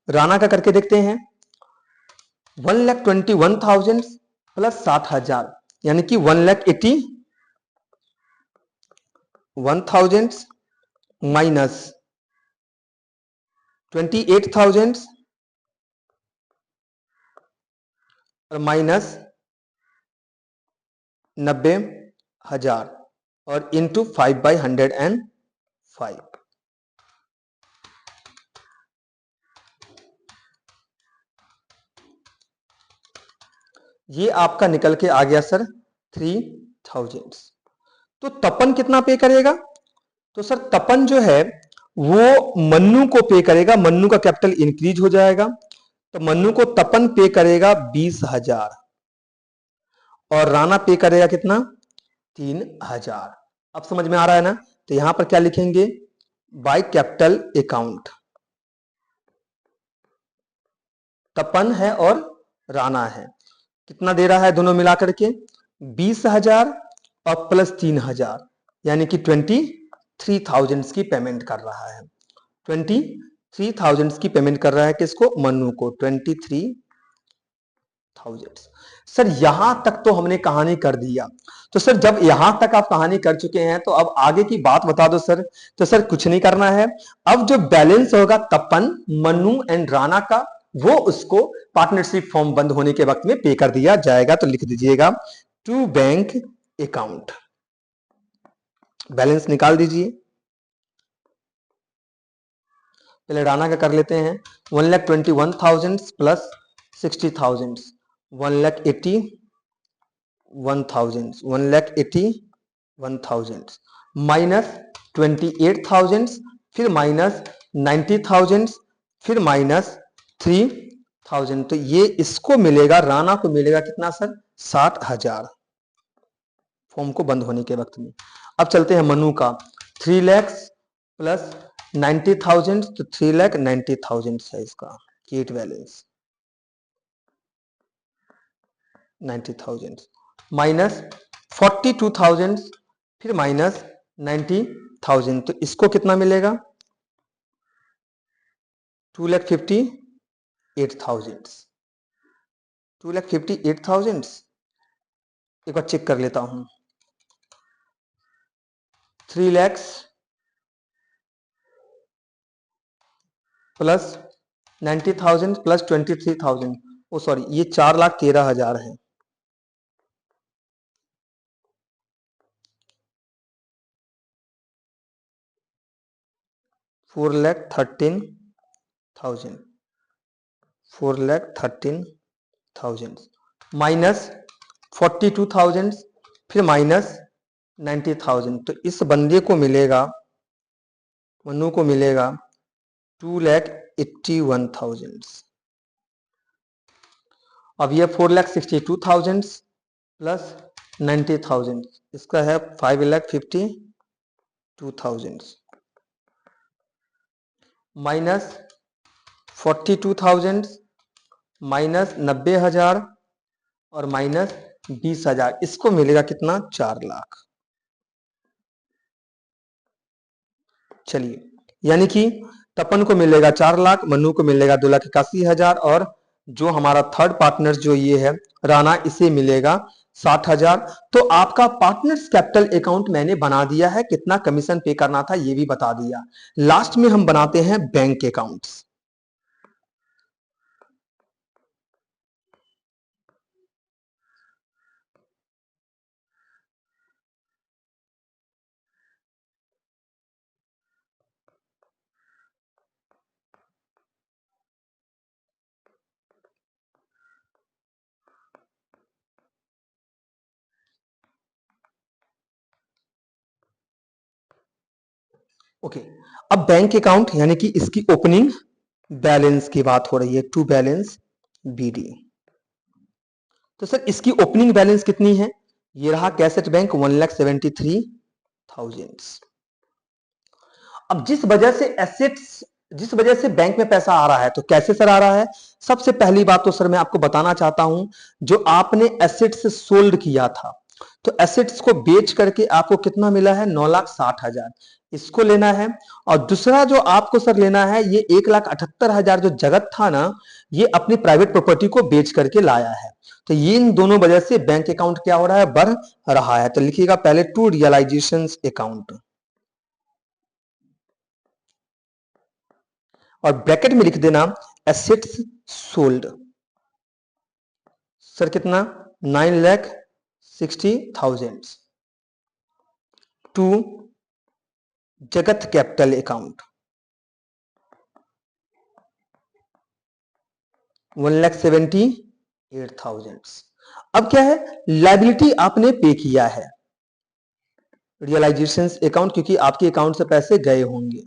राणा का करके देखते हैं, 1,21,000 प्लस 7,000, यानी कि 1,81,000 माइनस 28,000 और माइनस 90,000 और इंटू 5/105। ये आपका निकल के आ गया सर 3,000। तो तपन कितना पे करेगा? तो सर तपन जो है वो मन्नू को पे करेगा, मन्नू का कैपिटल इंक्रीज हो जाएगा, तो मन्नू को तपन पे करेगा 20,000 और राणा पे करेगा कितना, 3,000। अब समझ में आ रहा है ना? तो यहां पर क्या लिखेंगे, बाय कैपिटल अकाउंट, तपन है और राणा है, कितना दे रहा है दोनों मिलाकर के, 20,000 और प्लस 3,000, यानी कि 23,000 की पेमेंट कर रहा है, 23,000 की पेमेंट कर रहा है किसको, मन्नू को, 23,000। सर यहां तक तो हमने कहानी कर दिया। तो सर जब यहां तक आप कहानी कर चुके हैं तो अब आगे की बात बता दो सर। तो सर कुछ नहीं करना है, अब जो बैलेंस होगा तपन, मन्नू एंड राणा का, वो उसको पार्टनरशिप फॉर्म बंद होने के वक्त में पे कर दिया जाएगा। तो लिख दीजिएगा टू बैंक अकाउंट, बैलेंस निकाल दीजिए। पहले राणा का कर लेते हैं, 1,21,000 प्लस 60,000, 1,81,000, 1,81,000 माइनस 28,000 फिर माइनस 90,000 फिर माइनस 3,000, तो ये इसको मिलेगा, राणा को मिलेगा कितना सर, 60,000 फॉर्म को बंद होने के वक्त में। अब चलते हैं मनु का, 3 लाख प्लस 90,000, तो 3,90,000 है इसका क्रेडिट बैलेंस, 90,000 माइनस 42,000 फिर माइनस 90,000, तो इसको कितना मिलेगा, 2,58,000, 2,58,000। एक बार चेक कर लेता हूं, 3 लाख प्लस 90,000 प्लस 23,000, ओ सॉरी ये 4,13,000 है, 4,13,000, 4,13,000 माइनस 42,000 फिर माइनस 90,000, तो इस बंदे को मिलेगा, मनु को मिलेगा 2,81,000। अब ये 4,62,000 प्लस 90,000, इसका है 5,52,000 माइनस 42,000 माइनस 90,000 और माइनस 20,000, इसको मिलेगा कितना? 4 लाख। चलिए, यानी कि तपन को मिलेगा 4 लाख, मन्नू को मिलेगा 2,81,000 और जो हमारा थर्ड पार्टनर जो ये है राणा, इसे मिलेगा 60,000। तो आपका पार्टनर्स कैपिटल अकाउंट मैंने बना दिया है, कितना कमीशन पे करना था ये भी बता दिया। लास्ट में हम बनाते हैं बैंक अकाउंट्स। ओके, अब बैंक अकाउंट यानी कि इसकी ओपनिंग बैलेंस की बात हो रही है, टू बैलेंस बीडी। तो सर इसकी ओपनिंग बैलेंस कितनी है? ये रहा कैसेट बैंक 1,73,000। अब जिस वजह से बैंक में पैसा आ रहा है, तो कैसे सर आ रहा है? सबसे पहली बात तो सर मैं आपको बताना चाहता हूं, जो आपने एसेट्स सोल्ड किया था, तो एसेट्स को बेच करके आपको कितना मिला है? 9,60,000, इसको लेना है। और दूसरा जो आपको सर लेना है, ये 1,78,000 जो जगत था ना, ये अपनी प्राइवेट प्रॉपर्टी को बेच करके लाया है। तो ये इन दोनों वजह से बैंक अकाउंट क्या हो रहा है? बढ़ रहा है। तो लिखिएगा पहले टू रियलाइजेशन अकाउंट, और ब्रैकेट में लिख देना एसेट्स सोल्ड। सर कितना? 9,60,000 टू जगत कैपिटल अकाउंट 1,78,000। अब क्या है? लाइबिलिटी आपने पे किया है, रियलाइजेशन अकाउंट, क्योंकि आपके अकाउंट से पैसे गए होंगे।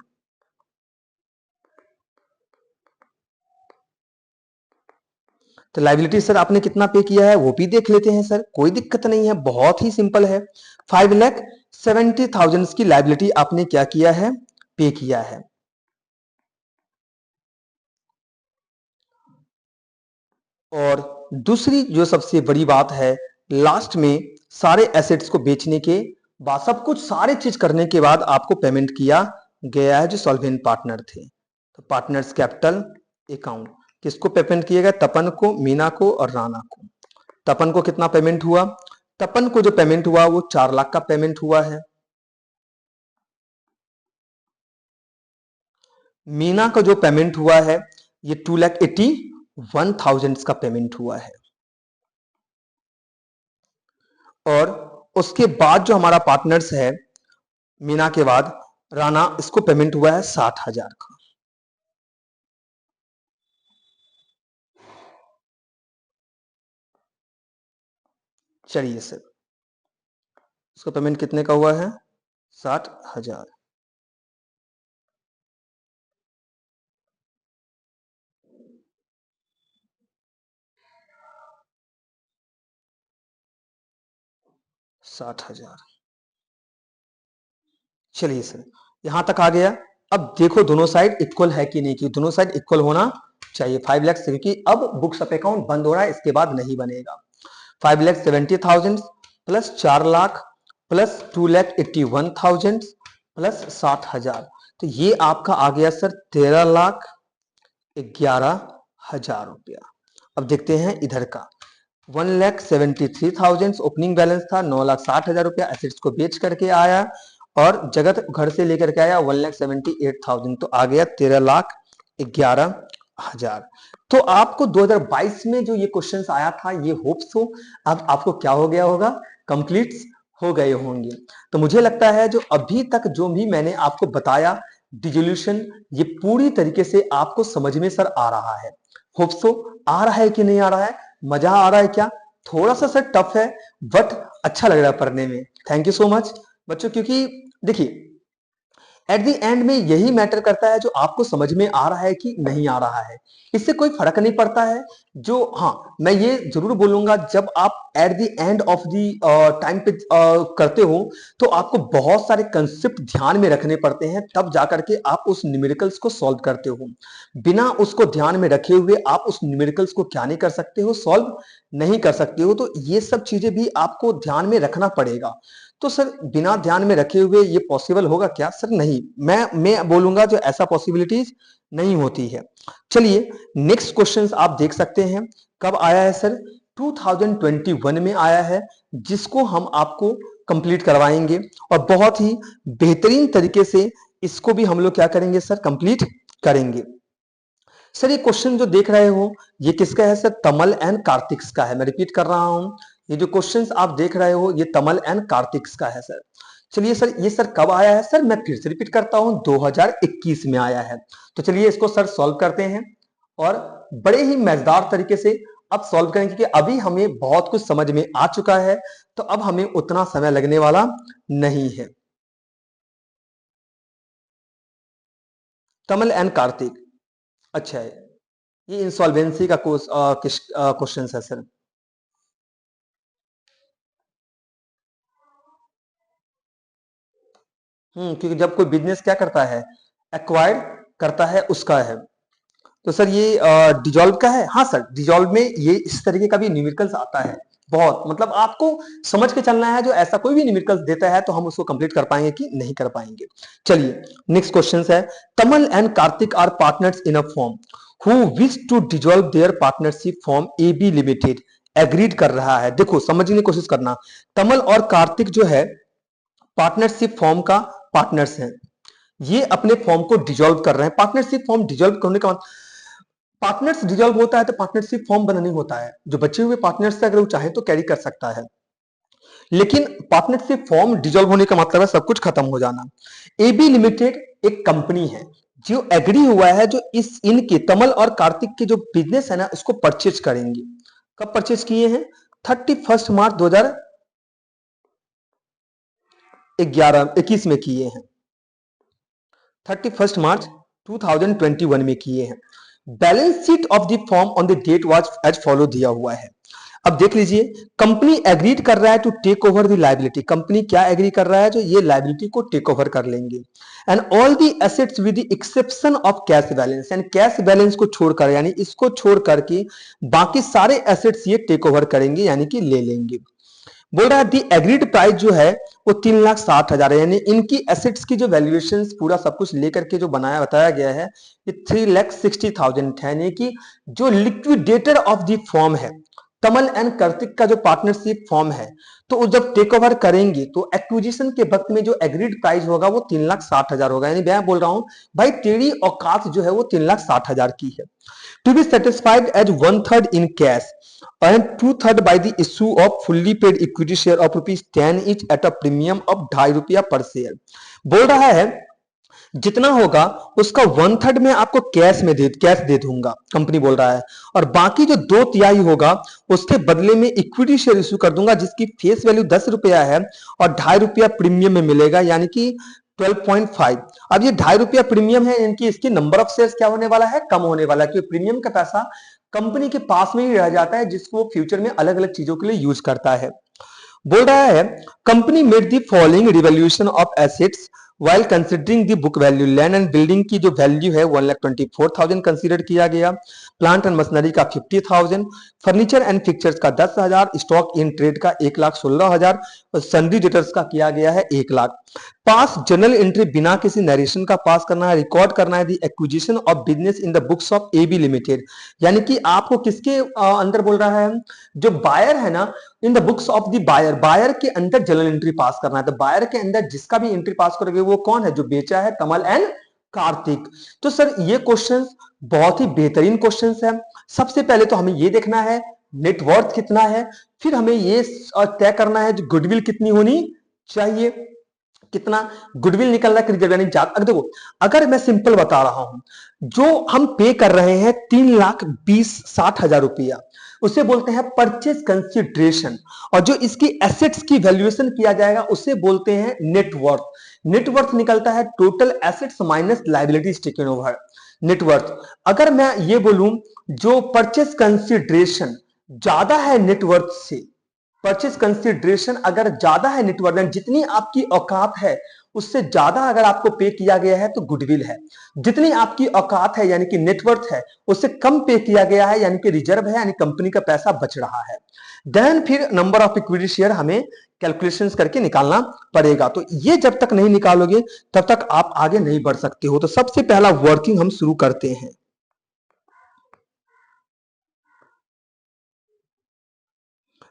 तो लाइबिलिटी सर आपने कितना पे किया है वो भी देख लेते हैं सर, कोई दिक्कत नहीं है, बहुत ही सिंपल है। 5,70,000 की लाइबिलिटी आपने क्या किया है? पे किया है। और दूसरी जो सबसे बड़ी बात है, लास्ट में सारे एसेट्स को बेचने के बाद, सब कुछ सारे चीज करने के बाद आपको पेमेंट किया गया है जो सॉल्वेंट पार्टनर थे। तो पार्टनर्स कैपिटल अकाउंट किसको पेमेंट किया गया? तपन को, मीना को और राणा को। तपन को कितना पेमेंट हुआ? तपन को जो पेमेंट हुआ वो 4 लाख का पेमेंट हुआ है। मीना का जो पेमेंट हुआ है ये 2,81,000 का पेमेंट हुआ है। और उसके बाद जो हमारा पार्टनर्स है मीना के बाद राणा, इसको पेमेंट हुआ है 60,000 का। चलिए सर, इसको पेमेंट कितने का हुआ है? 60,000। चलिए सर, यहां तक आ गया। अब देखो दोनों साइड इक्वल है कि नहीं, कि दोनों साइड इक्वल होना चाहिए। 5 लाख, क्योंकि अब बुक्स ऑफ अकाउंट बंद हो रहा है, इसके बाद नहीं बनेगा। 5,70,000 प्लस 4 लाख प्लस 2,81,000 प्लस 60,000, तो ये आपका आ गया सर 13,11,000 रुपया। अब देखते हैं इधर का। 1,73,000 ओपनिंग बैलेंस था, 9,60,000 रुपया एसेट्स को बेच करके आया, और जगत घर से लेकर के आया 1,78,000, तो आ गया 13,11,000। तो आपको 2022 में जो ये क्वेश्चन आया था, ये होप्स हो अब आपको क्या हो गया होगा? कंप्लीट हो गए होंगे। तो मुझे लगता है जो अभी तक जो भी मैंने आपको बताया डिसोल्यूशन, ये पूरी तरीके से आपको समझ में सर आ रहा है। होप्स हो आ रहा है कि नहीं आ रहा है? मजा आ रहा है क्या? थोड़ा सा सर टफ है, बट अच्छा लग रहा है पढ़ने में। थैंक यू सो मच बच्चों, क्योंकि देखिए एट द एंड में यही मैटर करता है जो आपको समझ में आ रहा है कि नहीं आ रहा है, इससे कोई फर्क नहीं पड़ता है। जो हाँ, मैं ये जरूर बोलूंगा, जब आप at the end of the time पे करते हो तो आपको बहुत सारे कंसेप्ट ध्यान में रखने पड़ते हैं, तब जाकर के आप उस न्यूमेरिकल्स को सॉल्व करते हो। बिना उसको ध्यान में रखे हुए आप उस न्यूमेरिकल्स को क्या नहीं कर सकते हो, सॉल्व नहीं कर सकते हो। तो ये सब चीजें भी आपको ध्यान में रखना पड़ेगा। तो सर बिना ध्यान में रखे हुए ये पॉसिबल होगा क्या? सर नहीं, मैं बोलूंगा जो ऐसा पॉसिबिलिटीज नहीं होती है। चलिए नेक्स्ट क्वेश्चंस आप देख सकते हैं। कब आया है सर? 2021 में आया है, जिसको हम आपको कंप्लीट करवाएंगे और बहुत ही बेहतरीन तरीके से इसको भी हम लोग क्या करेंगे सर, कंप्लीट करेंगे। सर ये क्वेश्चन जो देख रहे हो ये किसका है सर? तमल एंड कार्तिक्स का है। मैं रिपीट कर रहा हूं, ये जो क्वेश्चंस आप देख रहे हो ये तमल एंड कार्तिक्स का है सर। चलिए सर, ये सर कब आया है सर? मैं फिर से रिपीट करता हूं, 2021 में आया है। तो चलिए इसको सर सॉल्व करते हैं और बड़े ही मजेदार तरीके से अब सॉल्व करेंगे, क्योंकि अभी हमें बहुत कुछ समझ में आ चुका है, तो अब हमें उतना समय लगने वाला नहीं है। तमल एंड कार्तिक, अच्छा है, ये इंसॉल्वेंसी का क्वेश्चन है सर। क्योंकि जब कोई बिजनेस क्या करता है, एक्वायर करता है, उसका है। तो सर ये डिजॉल्व का है। हाँ सर, डिजॉल्व में ये इस तरीके का भी न्यूमेरिकल्स आता है। बहुत मतलब आपको समझ के चलना है, जो ऐसा कोई भी न्यूमेरिकल्स देता है तो हम उसको कंप्लीट कर पाएंगे कि नहीं कर पाएंगे। चलिए नेक्स्ट क्वेश्चन है, Tamal and Kartik are partners in a firm who wish to dissolve their partnership firm A B limited agreed कर रहा है। देखो समझने की कोशिश करना, तमल और कार्तिक जो है पार्टनरशिप फॉर्म का पार्टनर्स हैं, ये अपने फॉर्म को डिजॉल्व कर रहे हैं। पार्टनरशिप फॉर्म डिजॉल्व करने का, पार्टनर्स डिजॉल्व होता है तो पार्टनरशिप फॉर्म बना नहीं होता है। जो बचे हुए पार्टनर्स अगर वो चाहे तो कैरी कर सकता है, लेकिन पार्टनरशिप फॉर्म डिजॉल्व होने का मतलब है सब कुछ खत्म हो जाना। एबी लिमिटेड एक कंपनी है जो एग्री हुआ है, जो इस इनके तमल और कार्तिक के जो बिजनेस है ना, इसको परचेज करेंगे। कब परचेज किए हैं? 31 मार्च 2021 में किए हैं। 31 मार्च 2021 में किए हैं। Balance sheet of the firm on the date was as follow दिया हुआ है। अब देख लीजिए, कंपनी एग्रीड कर रहा है to take over the liability. Company क्या एग्री कर रहा है? जो ये लायबिलिटी को टेक ओवर कर लेंगे। And all the assets with the exception of cash balance, and cash balance को छोड़कर, यानी इसको छोड़ करके बाकी सारे एसेट्स ये टेक ओवर करेंगे, यानी कि ले लेंगे। बोल रहा है दी एग्रीड प्राइस जो है वो 3,60,000 है, यानी इनकी एसेट्स की जो वैल्यूएशन पूरा सब कुछ लेकर के जो बनाया बताया गया है ये 3,60,000 है। यानी कि जो लिक्विडेटर ऑफ द फॉर्म है, कमल एंड कार्तिक का जो पार्टनरशिप फॉर्म है, तो जब टेक ओवर करेंगे तो एक्विजिशन के वक्त में जो एग्रीड प्राइस होगा वो 3,60,000 होगा। यानी मैं बोल रहा हूं भाई तेरी औकात जो है वो 3,60,000 की है। To be satisfied as 1/3 in cash and 2/3 by the issue of fully paid equity share of ₹10 each at a premium of ₹2.5 per share। बोल रहा है जितना होगा उसका 1/3 में आपको कैश दे दूंगा, कंपनी बोल रहा है, और बाकी जो 2/3 होगा उसके बदले में इक्विटी शेयर इश्यू कर दूंगा, जिसकी फेस वैल्यू ₹10 है और ₹2.5 प्रीमियम में मिलेगा, यानी कि 12.5। अब ये ₹2.5 प्रीमियम है, इनकी इसकी नंबर ऑफ शेयर्स क्या होने वाला है? कम होने वाला है, क्योंकि प्रीमियम का पैसा कंपनी के पास में ही रह जाता है, जिसको वो फ्यूचर में अलग अलग चीजों के लिए यूज करता है। बोल रहा है company made the following revaluation of assets while considering the book value। Land and building की जो वैल्यू है 1,24,000 कंसीडर किया गया, प्लांट एंड मशीनरी का 50,000, फर्नीचर एंड फिक्चर्स का 10,000, स्टॉक इन ट्रेड का 1,16,000 और सन्ड्री डेटर्स का किया गया है 1,00,000। पास जर्नल एंट्री बिना किसी नरेशन का पास करना है, रिकॉर्ड करना है the acquisition of business in the books of AB limited. यानी कि आपको किसके अंदर बोल रहा है? जो बायर है ना, in the books of the buyer, buyer के अंदर जर्नल एंट्री पास करना है। तो बायर के अंदर जिसका भी एंट्री पास करोगे वो कौन है? जो बेचा है, तमल एंड कार्तिक। तो सर ये क्वेश्चंस बहुत ही बेहतरीन क्वेश्चंस है। सबसे पहले तो हमें ये देखना है नेटवर्थ कितना है, फिर हमें ये तय करना है गुडविल कितनी होनी चाहिए, कितना गुडविल निकल रहा है, यानी देखो अगर मैं सिंपल बता रहा हूं, जो हम पे कर रहे हैं 3,20,60,000 रुपया, उसे बोलते हैं परचेज कंसिडरेशन। और जो इसकी एसेट्स की वैल्यूएशन किया जाएगा उसे बोलते हैं नेटवर्थ। नेटवर्थ निकलता है total assets minus liabilities taken over. Net worth, अगर मैं ये बोलूं जो परचेज कंसिडरेशन ज्यादा है नेटवर्थ से, परचेज कंसिडरेशन अगर ज्यादा है नेटवर्थ, जितनी आपकी औकात है उससे ज्यादा अगर आपको पे किया गया है तो गुडविल है। जितनी आपकी औकात है यानी कि नेटवर्थ है उससे कम पे किया गया है यानी कि रिजर्व है, यानी कंपनी का पैसा बच रहा है। देन फिर नंबर ऑफ इक्विटी शेयर हमें कैलकुलेशंस करके निकालना पड़ेगा। तो ये जब तक नहीं निकालोगे तब तक आप आगे नहीं बढ़ सकते हो। तो सबसे पहला वर्किंग हम शुरू करते हैं।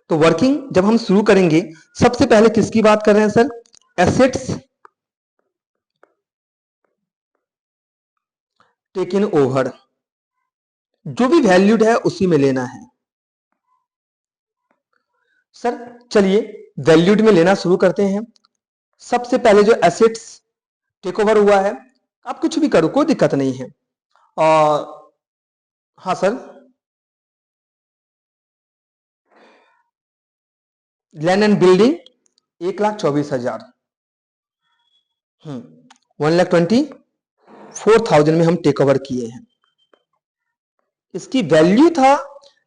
तो वर्किंग जब हम शुरू करेंगे सबसे पहले किसकी बात कर रहे हैं सर? एसेट्स टेकन ओवर, जो भी वैल्यूड है उसी में लेना है। सर चलिए वैल्यूड में लेना शुरू करते हैं। सबसे पहले जो एसेट्स टेक ओवर हुआ है, आप कुछ भी करो कोई दिक्कत नहीं है। और हाँ सर, लैंड एंड बिल्डिंग 1,24,000, 1,24,000 में हम टेक ओवर किए हैं। इसकी वैल्यू था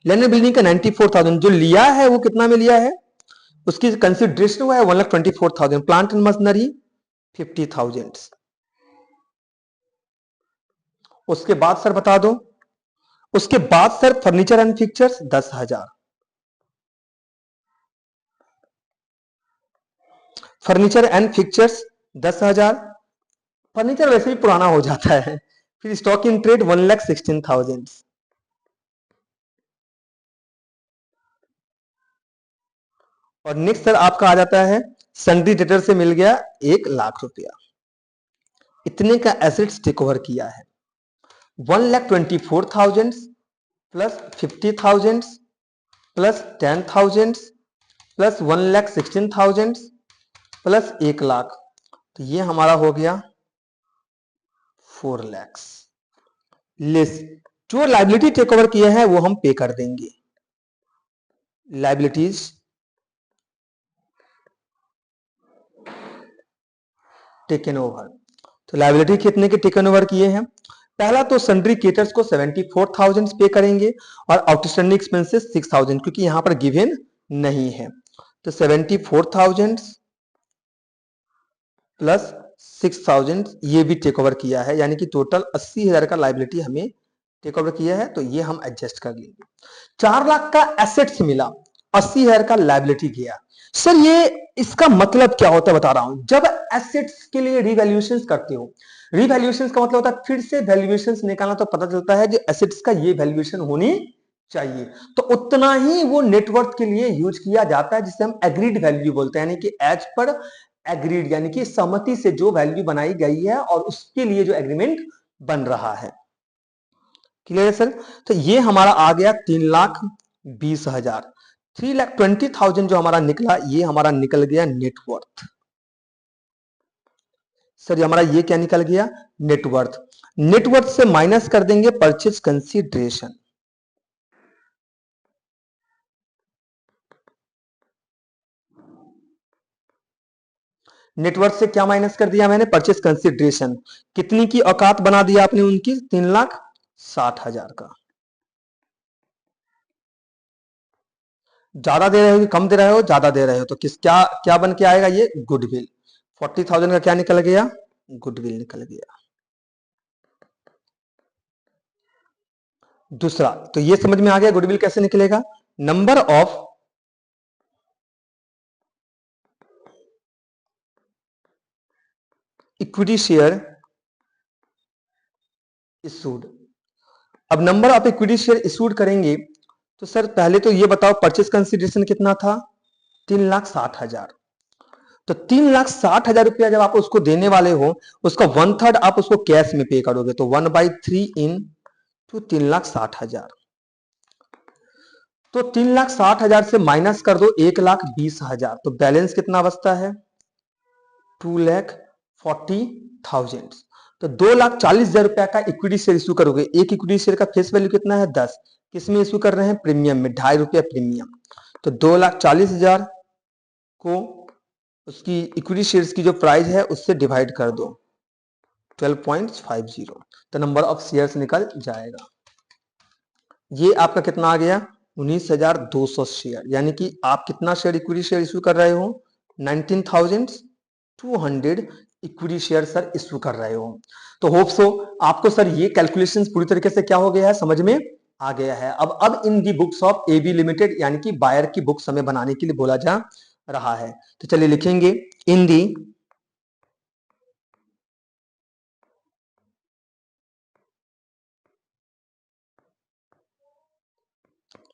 लैंड एंड बिल्डिंग का 94,000, जो लिया है वो कितना में लिया है, उसकी कंसिडरेशन हुआ है 1,24,000। Plant and machinery 50,000। उसके बाद सर बता दो, उसके बाद sir furniture and fixtures 10,000। Furniture and fixtures 10,000। Furniture वैसे भी पुराना हो जाता है। फिर स्टॉक इन ट्रेड 1,16,000। और नेक्स्ट सर आपका आ जाता है सन्ड्री डेटर से मिल गया 1,00,000 रुपया। इतने का एसेट्स टेक ओवर किया है। 1,24,000 प्लस 50,000 प्लस 10,000 प्लस 1,16,000 प्लस 1,00,000, तो ये हमारा हो गया 4 लाख। लेस जो लाइबिलिटी टेक ओवर किए हैं वो हम पे कर देंगे। लाइबिलिटीज टेकन ओवर, तो लाइबिलिटी कितने के टेकन ओवर किए हैं? पहला तो सन्ड्री केटर्स को 74,000 पे करेंगे और आउटस्टैंडिंग एक्सपेंसेस 6,000, क्योंकि यहां पर गिवन नहीं है। तो 74,000 प्लस 6,000 ये भी टेक ओवर किया है, यानी कि टोटल 80,000 का लाइबिलिटी हमें टेक ओवर किया है। तो ये हम एडजस्ट कर लेंगे। 4 लाख का एसेट्स मिला, 80,000 का लाइबिलिटी गया। सर ये इसका मतलब क्या होता है बता रहा हूं। जब एसेट्स के लिए रिवैल्यूएशन करते हो, रिवैल्यूएशन का मतलब होता है फिर से वैल्यूएशन निकालना, तो पता चलता है जो एसेट्स का ये वैल्यूएशन होनी चाहिए, तो उतना ही वो नेटवर्थ के लिए यूज किया जाता है, जिसे हम एग्रीड वैल्यू बोलते हैं, यानी कि एज पर एग्रीड, यानी कि सहमति से जो वैल्यू बनाई गई है और उसके लिए जो एग्रीमेंट बन रहा है। क्लियर है सर? तो ये हमारा आ गया 3,20,000। 3,20,000 जो हमारा निकला, ये हमारा निकल गया नेटवर्थ। सर हमारा ये क्या निकल गया? नेटवर्थ। नेटवर्थ से माइनस कर देंगे परचेज कंसीडरेशन। नेटवर्थ से क्या माइनस कर दिया मैंने? Purchase consideration. कितनी की औकात बना दिया आपने उनकी? 3,60,000 का। ज्यादा दे रहे हो कि कम दे रहे हो? ज्यादा दे रहे हो, तो किस क्या क्या बन के आएगा? ये गुडविल। 40,000 का क्या निकल गया? गुडविल निकल गया। दूसरा तो ये समझ में आ गया गुडविल कैसे निकलेगा। Number of equity share issued. अब number of equity share issued करेंगे तो सर पहले तो ये बताओ परचेज कंसीडरेशन कितना था? 3,60,000। तो 3,60,000 रुपया जब आप उसको देने वाले हो, उसका 1/3 आप उसको कैश में पे करोगे, तो 1/3 इन टू 3,60,000। तो 3,60,000 से माइनस कर दो 1,20,000, तो बैलेंस कितना बचता है? 2,40,000। तो 2,40,000 रुपया का इक्विटी शेयर इश्यू करोगे। एक इक्विटी शेयर का फेस वैल्यू कितना है? 10। किस में इशू कर रहे हैं? प्रीमियम में, ₹2.5 प्रीमियम। तो 2,40,000 को उसकी इक्विटी शेयर्स की जो प्राइस है उससे डिवाइड कर दो 12.50, तो नंबर ऑफ शेयर्स निकल जाएगा। ये आपका कितना आ गया? 19,200 शेयर, यानी कि आप कितना शेयर इक्विटी शेयर इशू कर रहे हो? 19,200 इक्विटी शेयर सर इशू कर रहे हो। तो होप सो आपको सर ये कैलकुलेशंस पूरी तरीके से क्या हो गया है, समझ में आ गया है। अब इन the books of AB limited, यानी कि बायर की बुक्स हमें बनाने के लिए बोला जा रहा है। तो चलिए लिखेंगे, in the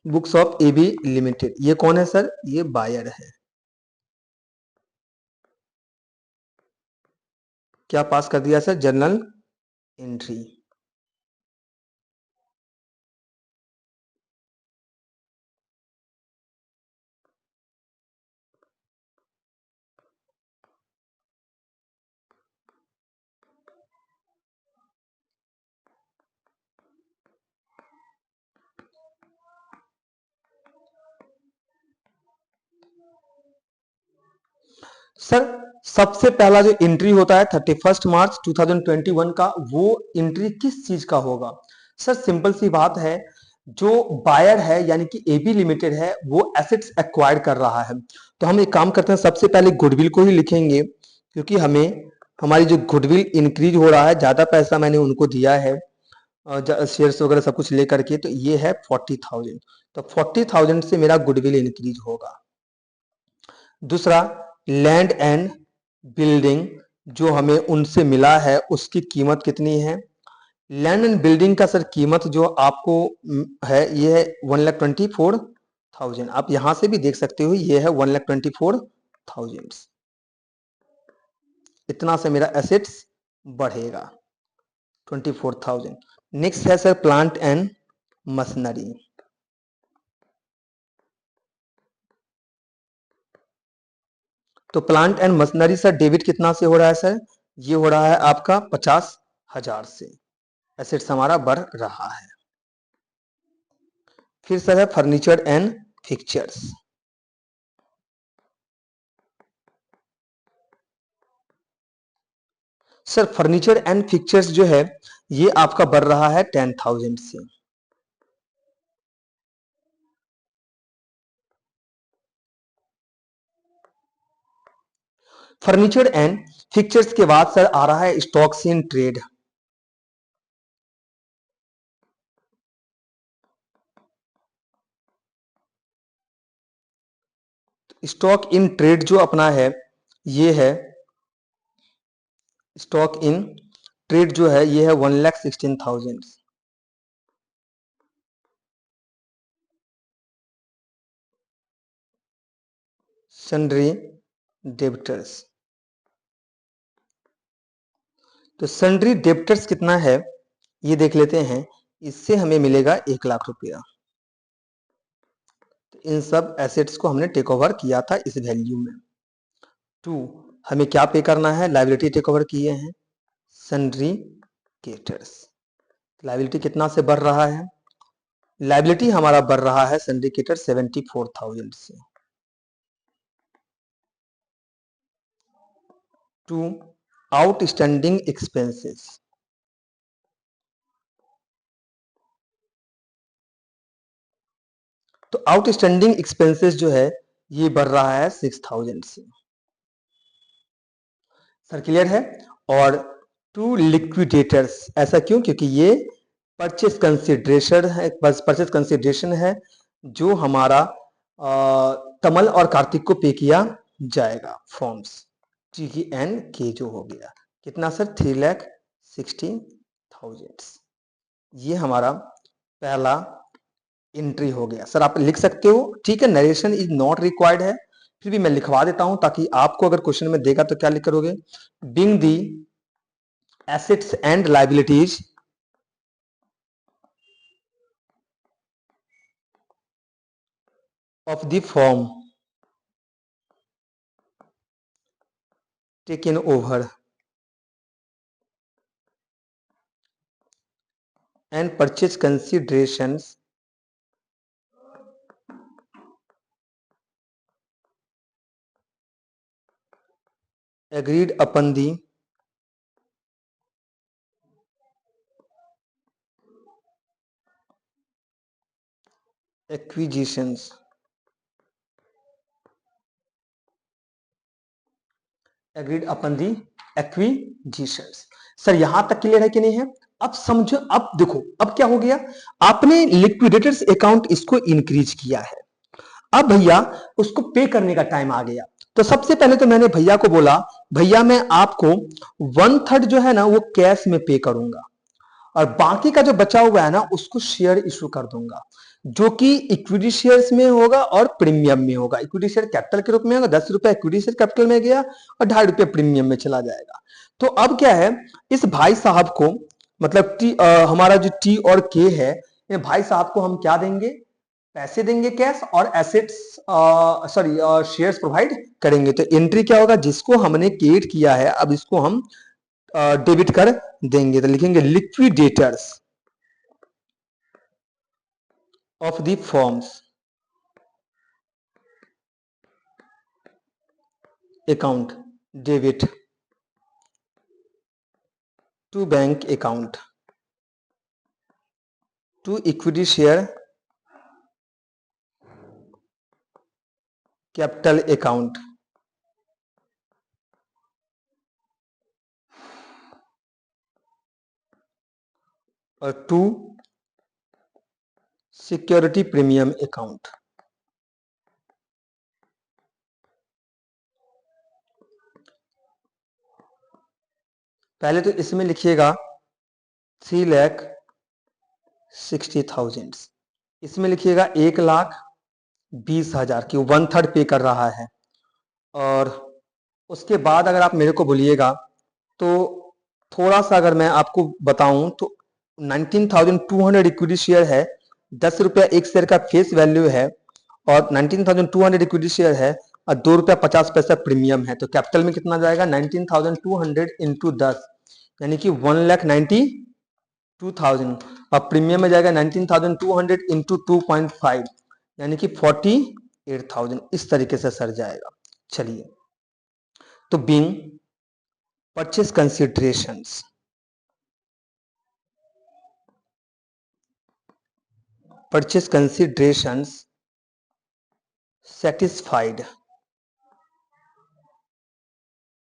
books of AB limited. ये कौन है सर? ये बायर है। क्या पास कर दिया सर? Journal entry. सर सबसे पहला जो एंट्री होता है 31 मार्च 2021 का, वो एंट्री किस चीज का होगा? सर सिंपल सी बात है, जो बायर है यानी कि एबी लिमिटेड है, वो एसेट्स एक्वायर कर रहा है। तो हम एक काम करते हैं, सबसे पहले गुडविल को ही लिखेंगे, क्योंकि हमें हमारी जो गुडविल इंक्रीज हो रहा है, ज्यादा पैसा मैंने उनको दिया है शेयर्स वगैरह सब कुछ लेकर के, तो ये है 40,000। तो 40,000 से मेरा गुडविल इंक्रीज होगा। दूसरा, लैंड एंड बिल्डिंग जो हमें उनसे मिला है उसकी कीमत कितनी है? लैंड एंड बिल्डिंग का सर कीमत जो आपको है, ये है 1,24,000। आप यहां से भी देख सकते हो, ये है 1,24,000। इतना से मेरा एसेट्स बढ़ेगा 24,000। नेक्स्ट है सर प्लांट एंड मशीनरी। तो plant and machinery sir debit कितना से हो रहा है सर? ये हो रहा है आपका 50,000 से। एसेट्स हमारा बढ़ रहा है। फिर सर है furniture and fixtures. Sir furniture and fixtures जो है, ये आपका बढ़ रहा है 10,000 से। फर्नीचर एंड फिक्चर्स के बाद सर आ रहा है stocks in trade. Stock in trade जो अपना है, ये है स्टॉक इन ट्रेड जो है, ये है 1,16,000। Sundry debtors. तो सन्ड्री डेब्टर्स कितना है ये देख लेते हैं। इससे हमें मिलेगा 1,00,000 रुपया। तो इन सब एसेट्स को हमने टेक ओवर किया था इस वैल्यू में। टू, हमें क्या पे करना है? लाइबिलिटी टेक ओवर किए हैं, सन्ड्री डेब्टर्स। लाइबिलिटी कितना से बढ़ रहा है? लाइबिलिटी हमारा बढ़ रहा है सिंडिकेटर 74,000 से। To, outstanding expenses. तो आउटस्टैंडिंग एक्सपेंसेस जो है, ये बढ़ रहा है 6,000 से। सर क्लियर है? और टू लिक्विडेटर्स, ऐसा क्यों? क्योंकि ये परचेस कंसिडरेशन है, परचेस कंसिडरेशन है जो हमारा कमल और कार्तिक को पे किया जाएगा। फॉर्म्स टी एन के जो हो गया कितना सर? 3,60,000। ये हमारा पहला एंट्री हो गया। सर आप लिख सकते हो, ठीक है, नरेशन इज नॉट रिक्वायर्ड है, फिर भी मैं लिखवा देता हूं ताकि आपको अगर क्वेश्चन में देगा तो क्या लिख करोगे? Being the assets and liabilities of the firm taken over and purchase considerations agreed upon the acquisitions, agreed upon the acquisitions. Sir यहां तक क्लियर है कि नहीं है? अब समझो, अब देखो अब क्या हो गया, आपने लिक्विडेटर्स अकाउंट इसको इंक्रीज किया है, अब भैया उसको पे करने का टाइम आ गया। तो सबसे पहले तो मैंने भैया को बोला, भैया मैं आपको 1/3 जो है ना वो कैश में पे करूंगा, और बाकी का जो बचा हुआ है ना उसको शेयर इशू कर दूंगा, जो कि इक्विटी शेयर्स में होगा और प्रीमियम में होगा। इक्विटी शेयर कैपिटल के रूप में होगा, 10 रुपए इक्विटी शेयर कैपिटल में गया और 2.5 रुपए प्रीमियम में चला जाएगा। तो अब क्या है, इस भाई साहब को मतलब हमारा जो टी और के है, ये भाई साहब को हम क्या देंगे, पैसे देंगे कैश, और एसेट्स सॉरी शेयर्स प्रोवाइड करेंगे। तो एंट्री क्या होगा, जिसको हमने क्रिएट किया है अब इसको हम डेबिट कर देंगे। तो लिखेंगे liquidators of the firms account debit to bank account to equity share capital account और टू सिक्योरिटी प्रीमियम अकाउंट। पहले तो इसमें लिखिएगा 3,60,000, इसमें लिखिएगा 1,20,000 की 1/3 पे कर रहा है। और उसके बाद अगर आप मेरे को बोलिएगा तो थोड़ा सा अगर मैं आपको बताऊं तो 19,200 इक्विटी शेयर है, 10 रुपया एक शेयर का फेस वैल्यू है, और 19,200 इक्विटी शेयर है और 2 रुपया 50 पैसा प्रीमियम है। तो कैपिटल में कितना जाएगा, 19,200 इंटू 10 यानी कि 1,92,000, और प्रीमियम में जाएगा 19,200 इंटू 2.5 यानी कि 48,000। इस तरीके से सर जाएगा। चलिए, तो being purchase considerations, purchase considerations satisfied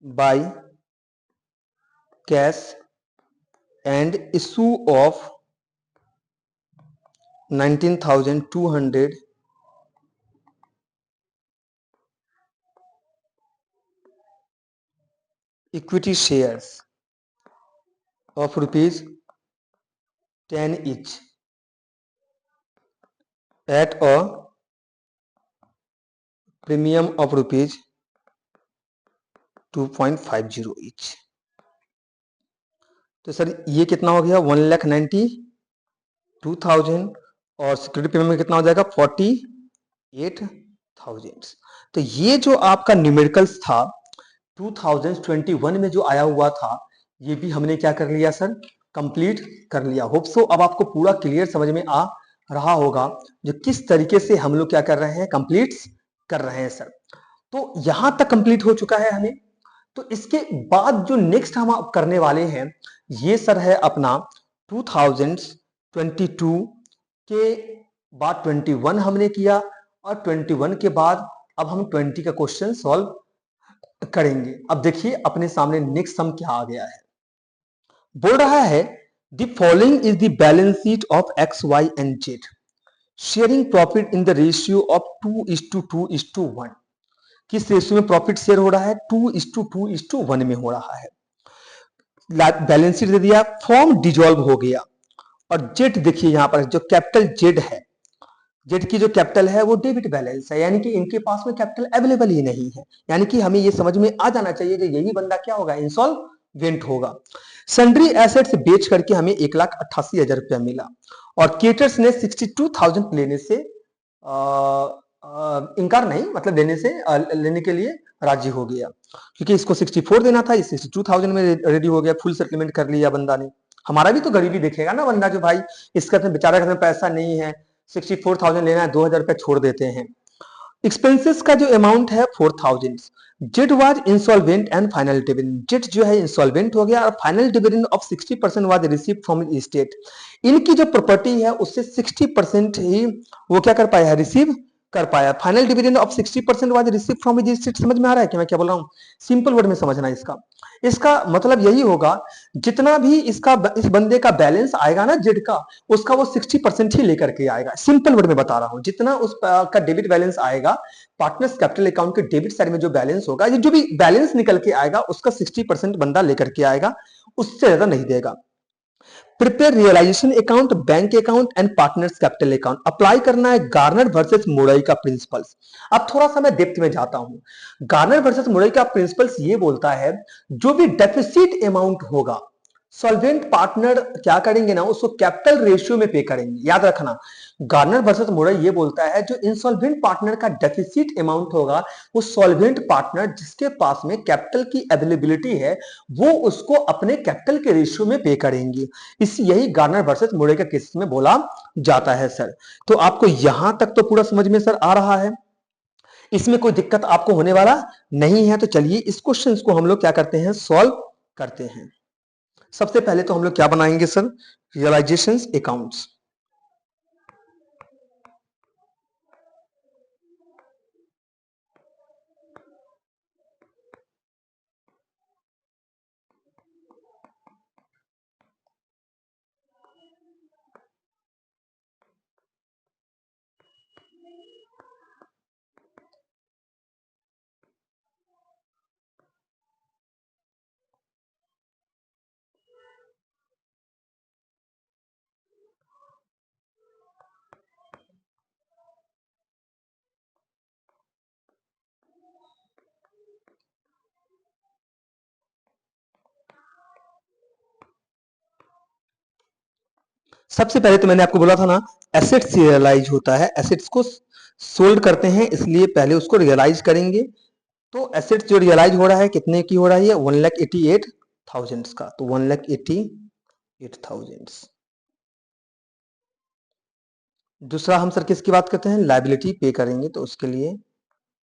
by cash and issue of 19,200 equity shares of ₹10 each at a premium of ₹2.50 each। तो सर ये कितना हो गया, 1,92,000, और सिक्योरिटी प्रीमियम में कितना हो जाएगा, 48,000। तो ये जो आपका न्यूमेरिकल्स था 2021 में जो आया हुआ था, ये भी हमने क्या कर लिया सर, कंप्लीट कर लिया। होप सो अब आपको पूरा क्लियर समझ में आ रहा होगा जो किस तरीके से हम लोग क्या कर रहे हैं, कंप्लीट कर रहे हैं सर। तो यहां तक कंप्लीट हो चुका है हमें। तो इसके बाद जो नेक्स्ट हम करने वाले हैं, ये सर है अपना 2022 के बाद 21 हमने किया, और 21 के बाद अब हम 20 का क्वेश्चन सॉल्व करेंगे। अब देखिए अपने सामने नेक्स्ट सम क्या आ गया है, बोल रहा है the following is the balance sheet of X Y and Z sharing profit in the ratio of 2:2:1। किस रेशियो में प्रॉफिट शेयर हो रहा है, 2:2:1 में हो रहा है। बैलेंस शीट दे दिया, फॉर्म डिजॉल्व हो गया, और जेड देखिए यहां पर जो कैपिटल जेड है, जेड की जो कैपिटल है वो डेबिट बैलेंस है, यानी कि इनके पास में कैपिटल अवेलेबल ही नहीं है। यानी कि हमें ये समझ में आ जाना चाहिए कि यही बंदा क्या होगा, इंसॉल्वेंट होगा। सन्ड्री एसेट्स बेच करके हमें 1,88,000 रुपया मिला, और केटर्स ने 62,000 लेने से इनकार नहीं, मतलब लेने के लिए राजी हो गया, क्योंकि इसको 64 देना था, 62,000 में रेडी हो गया, फुल सेटलमेंट कर लिया बंदा ने। हमारा भी तो गरीबी देखेगा ना बंदा, जो भाई इसका बेचारा का पैसा नहीं है, 64,000 लेना है, 2,000 रुपया छोड़ देते हैं। एक्सपेंसेस का जो अमाउंट है 4,000, Z was insolvent and final dividend, Z जो है इंसॉल्वेंट हो गया और final dividend of 60% was receive from state. इनकी जो प्रॉपर्टी है उससे 60% ही वो क्या कर पाया है, रिसीव कर पाया। Final dividend of 60% was receive from state. समझ में आ रहा है कि मैं क्या बोल रहा हूँ? सिंपल वर्ड में समझना इसका। इसका मतलब यही होगा जितना भी इसका इस बंदे का बैलेंस आएगा ना जेड का, उसका वो 60% ही लेकर के आएगा। सिंपल वर्ड में बता रहा हूं, जितना उस का डेबिट बैलेंस आएगा पार्टनर्स कैपिटल अकाउंट के डेबिट साइड में जो बैलेंस होगा, ये जो भी बैलेंस निकल के आएगा उसका 60% बंदा लेकर के आएगा, उससे ज्यादा नहीं देगा। Prepare realisation account, bank account and partners capital account. Apply करना है गार्नर वर्सेस मुरई का प्रिंसिपल्स। अब थोड़ा सा मैं डेप्थ में जाता हूं। गार्नर वर्सेस मुरई का प्रिंसिपल्स ये बोलता है जो भी डेफिसिट अमाउंट होगा, सॉल्वेंट पार्टनर क्या करेंगे ना, उसको कैपिटल रेशियो में पे करेंगे। याद रखना, गार्नर वर्सेस मुरई ये बोलता है जो इंसॉल्वेंट पार्टनर का डेफिसिट अमाउंट होगा, वो सॉल्वेंट पार्टनर जिसके पास में कैपिटल की अवेलेबिलिटी है, वो उसको अपने कैपिटल के रेशियो में पे करेंगे। इस यही गार्नर वर्सेस मुरई का केस में बोला जाता है सर। तो आपको यहां तक तो पूरा समझ में सर आ रहा है, इसमें कोई दिक्कत आपको होने वाला नहीं है। तो चलिए इस क्वेश्चन को हम लोग क्या करते हैं, सॉल्व करते हैं। सबसे पहले तो हम लोग क्या बनाएंगे सर, रियलाइजेशन अकाउंट्स। सबसे पहले तो मैंने आपको बोला था ना, एसेट्स रियलाइज होता है, एसेट्स को सोल्ड करते हैं, इसलिए पहले उसको रियलाइज करेंगे। तो एसेट्स जो रियलाइज हो रहा है कितने की हो रहा है, 1,88,000 का। तो 1,88,000। दूसरा हम सर किसकी बात करते हैं, लाइबिलिटी पे करेंगे, तो उसके लिए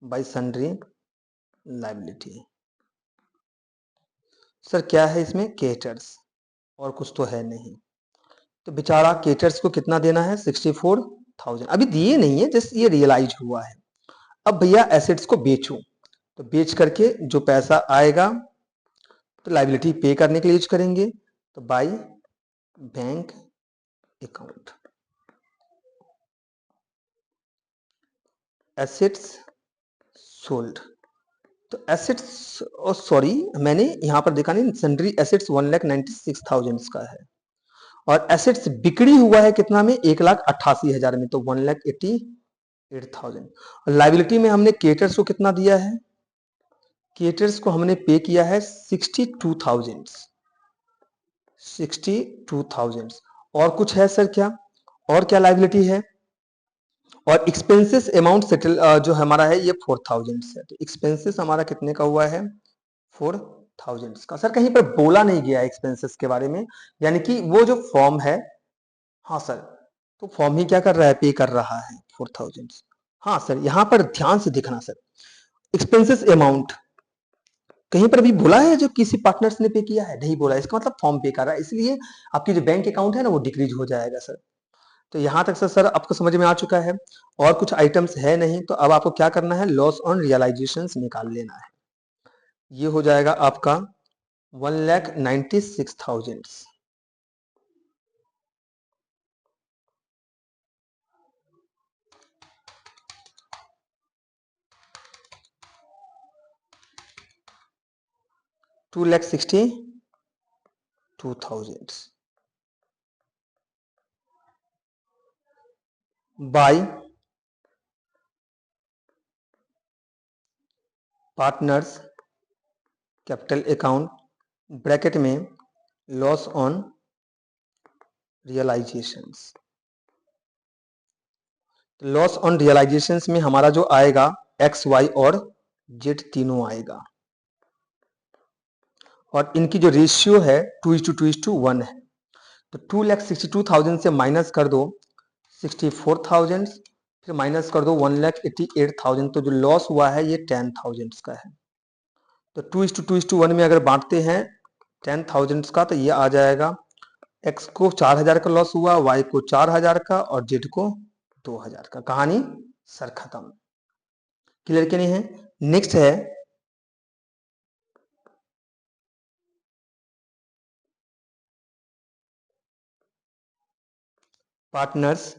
बाय सन्ड्री लाइबिलिटी। सर क्या है इसमें, केटर्स, और कुछ तो है नहीं। तो बेचारा केटर्स को कितना देना है, 64,000। अभी दिए नहीं है, जस्ट ये रियलाइज हुआ है। अब भैया एसेट्स को बेचो, तो बेच करके जो पैसा आएगा तो लाइबिलिटी पे करने के लिए यूज करेंगे, तो by bank account. Assets sold, तो एसेट्स, और सॉरी मैंने यहां पर देखा नहीं, सन्ड्री एसेट्स 1,96,000 का है, और एसेट्स बिक्री हुआ है कितना में, 1,88,000 में, तो 1,88,000। लाइबिलिटी में हमने केटर्स को कितना दिया है, केटर्स को हमने पे किया है 62,000। और कुछ है सर क्या, और क्या लाइबिलिटी है, और एक्सपेंसेस अमाउंट सेटल जो हमारा है ये 4,000 है। तो एक्सपेंसेस हमारा कितने का हुआ है, 4,000 का। सर कहीं पर बोला नहीं गया एक्सपेंसेस के बारे में, यानी कि वो जो फॉर्म है, हाँ सर, तो फॉर्म ही क्या कर रहा है, पे कर रहा है 4,000। हाँ सर, यहां पर ध्यान से देखना सर, एक्सपेंसेस अमाउंट कहीं पर भी बोला है जो किसी पार्टनर्स ने पे किया है, नहीं बोला, इसका मतलब फॉर्म पे कर रहा है, इसलिए आपकी जो बैंक अकाउंट है ना वो डिक्रीज हो जाएगा सर। तो यहां तक सर आपको समझ में आ चुका है, और कुछ आइटम्स है नहीं। तो अब आपको क्या करना है, लॉस ऑन रियलाइजेशन निकाल लेना है। ये हो जाएगा आपका 1,96,000। 2,62,000 by partners capital account bracket में loss on realisations. Loss on realisations में हमारा जो आएगा एक्स वाई और जेड तीनों आएगा, और इनकी जो रेशियो है 2:1 है। तो 2,62,000 से माइनस कर दो 64,000, फिर माइनस कर दो 1,88,000, तो जो लॉस हुआ है ये 10,000 का है। तो 2:2:1 में अगर बांटते हैं 10,000 का, तो ये आ जाएगा x को 4,000 का लॉस हुआ, y को 4,000 का और z को 2,000 का। कहानी सर खत्म। क्लियर कि नहीं है? नेक्स्ट है partners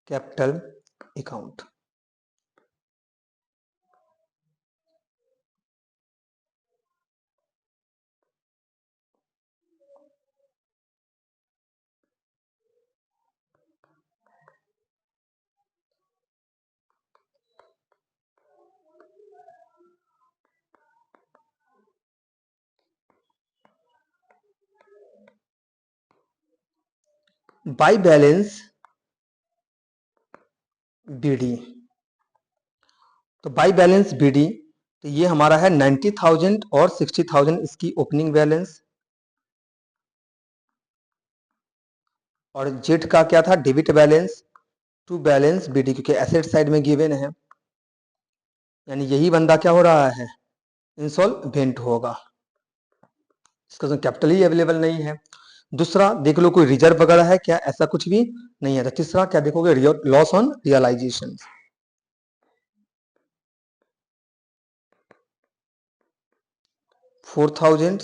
capital account. By balance BD. तो बाय बैलेंस बीडी, तो ये हमारा है 90,000 और 60,000 इसकी ओपनिंग बैलेंस, और जेट का क्या था? Debit balance to balance BD, क्योंकि एसेट साइड में गिवन है, यानी यही बंदा क्या हो रहा है? इंसॉल्वेंट होगा, इसका तो कैपिटल ही अवेलेबल नहीं है। दूसरा देख लो, कोई रिजर्व वगैरह है क्या? ऐसा कुछ भी नहीं है। तो तीसरा क्या देखोगे? Loss on realisation. 4,000,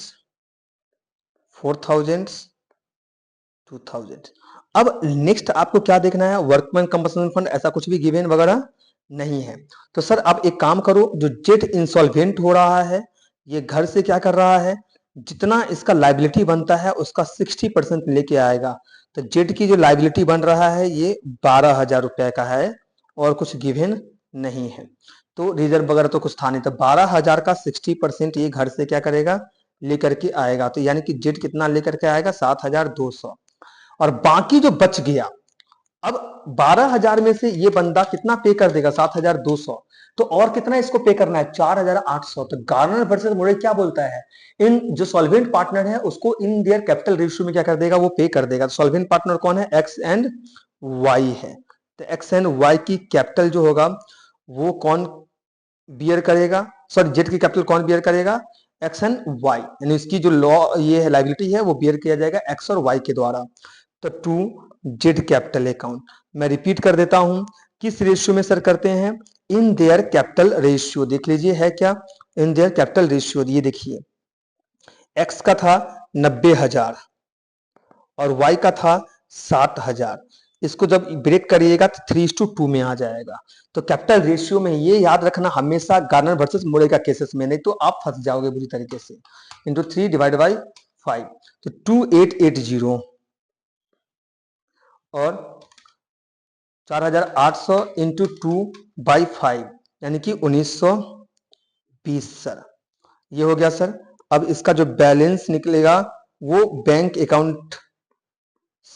4,000, 2,000। अब नेक्स्ट आपको क्या देखना है? वर्कमैन कंपनसेशन फंड, ऐसा कुछ भी गिवन वगैरह नहीं है। तो सर आप एक काम करो, जो जेट इंसॉल्वेंट हो रहा है, ये घर से क्या कर रहा है? जितना इसका लाइबिलिटी बनता है उसका 60% लेके आएगा। तो जेट की जो लाइबिलिटी बन रहा है ये 12,000 रुपए का है, और कुछ गिवन नहीं है। तो रिजर्व वगैरह तो कुछ था नहीं, तो 12,000 का 60% ये घर से क्या करेगा? लेकर के आएगा। तो यानी कि जेट कितना लेकर के आएगा? 7,200। और बाकी जो बच गया, अब 12,000 में से ये बंदा कितना पे कर देगा? 7,200। तो और कितना इसको पे करना है? 4,800। तो गार्नर वर्सेस मोरे क्या बोलता है? इन जो सॉल्वेंट पार्टनर है उसको इन देयर कैपिटल रेशियो में क्या कर देगा? वो पे कर देगा। तो सॉल्वेंट पार्टनर कौन है? एक्स एंड वाई है। तो एक्स एंड वाई की कैपिटल जो होगा वो कौन बियर करेगा? सॉरी, जेड की कैपिटल कौन बियर करेगा? एक्स एंड वाई, यानी इसकी जो लॉ ये है लाइबिलिटी है वो बियर किया जाएगा एक्स और वाई के द्वारा। तो टू जेड कैपिटल अकाउंट, मैं रिपीट कर देता हूं, किस रेशियो में सर करते हैं? In their capital ratio. देख लीजिए है क्या? In their capital ratio. ये देखिए, एक्स का था 90,000 और वाई का था 60,000। इसको जब ब्रेक करिएगा तो 3:2 में आ जाएगा। तो कैपिटल रेशियो में ये याद रखना हमेशा, गार्नर वर्सेस मोरे का केसेस में, नहीं तो आप फंस जाओगे बुरी तरीके से। इंटू 3 डिवाइड बाई 5, तो 2880 और 4,800 इंटू 2/5, यानी कि 1920 सर। ये हो गया सर। अब इसका जो बैलेंस निकलेगा वो बैंक अकाउंट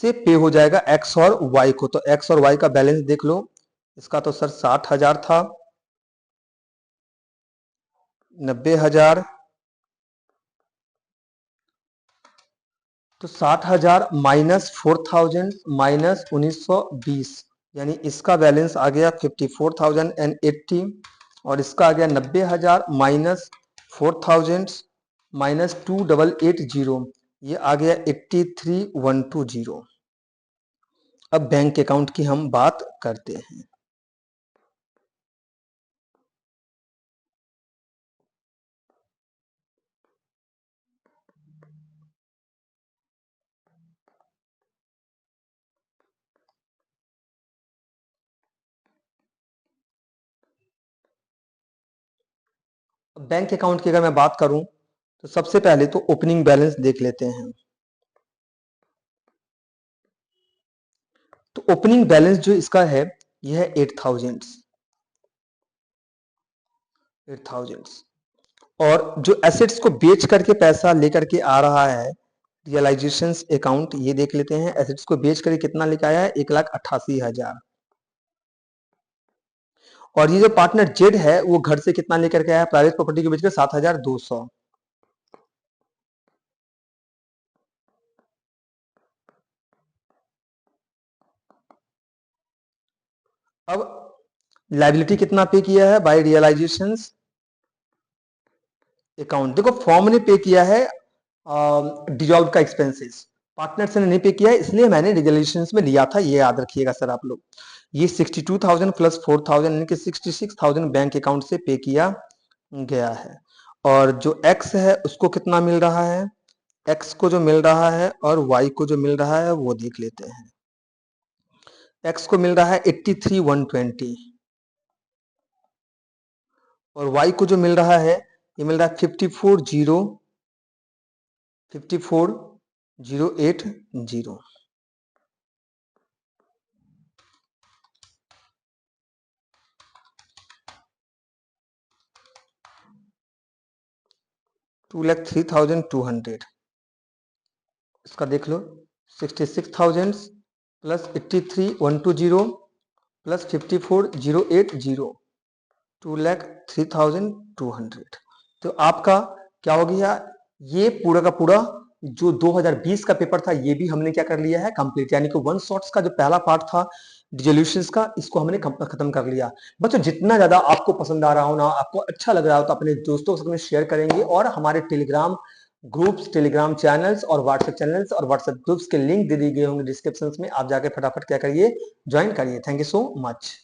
से पे हो जाएगा एक्स और वाई को। तो एक्स और वाई का बैलेंस देख लो। इसका तो सर 60,000 था, 90,000, तो 60,000 माइनस 4,000 माइनस 1920, यानी इसका बैलेंस आ गया 54,080, और इसका आ गया 90,000 माइनस 4,000 माइनस 2,880, ये आ गया 83,120। अब बैंक अकाउंट की हम बात करते हैं। बैंक अकाउंट की अगर मैं बात करूं तो सबसे पहले तो ओपनिंग बैलेंस देख लेते हैं। तो ओपनिंग बैलेंस जो इसका है यह है 8,000, 8,000। और जो एसेट्स को बेच करके पैसा लेकर के आ रहा है, रियलाइजेशन अकाउंट, ये देख लेते हैं। एसेट्स को बेच करके कितना लेकर आया है? 1,88,000। और ये जो पार्टनर जेड है वो घर से कितना लेकर के आया? प्राइवेट प्रॉपर्टी को बेचकर 7,200। अब लाइबिलिटी कितना पे किया है बाय रियलाइजेशन? अकाउंट, देखो फॉर्म ने पे किया है डिजॉल्व का एक्सपेंसेस, पार्टनर्स ने नहीं पे किया है, इसलिए मैंने रिजोल्यूशन में लिया था, ये याद रखिएगा सर आप लोग। ये 62,000 प्लस 4,000 यानी कि 66,000 बैंक अकाउंट से पे किया गया है। और जो एक्स है उसको कितना मिल रहा है, एक्स को जो मिल रहा है और वाई को जो मिल रहा है वो देख लेते हैं। एक्स को मिल रहा है 83,120 और वाई को जो मिल रहा है ये मिल रहा है 54,080। 2,03,200 इसका देख लो, 66,000 प्लस 83,120 प्लस 54,080, 2,03,200। तो आपका क्या हो गया, ये पूरा का पूरा जो 2020 का पेपर था ये भी हमने क्या कर लिया है कंप्लीट, यानी कि वन शॉट्स का जो पहला पार्ट था डिसोल्यूशंस का, इसको हमने खत्म कर लिया। बच्चों जितना ज्यादा आपको पसंद आ रहा हो ना, आपको अच्छा लग रहा हो, तो अपने दोस्तों के साथ शेयर करेंगे, और हमारे टेलीग्राम ग्रुप्स, टेलीग्राम चैनल्स और व्हाट्सएप चैनल्स और व्हाट्सएप ग्रुप्स के लिंक दे दिए गए होंगे डिस्क्रिप्शन में, आप जाके फटाफट क्या करिए, ज्वाइन करिए। Thank you so much.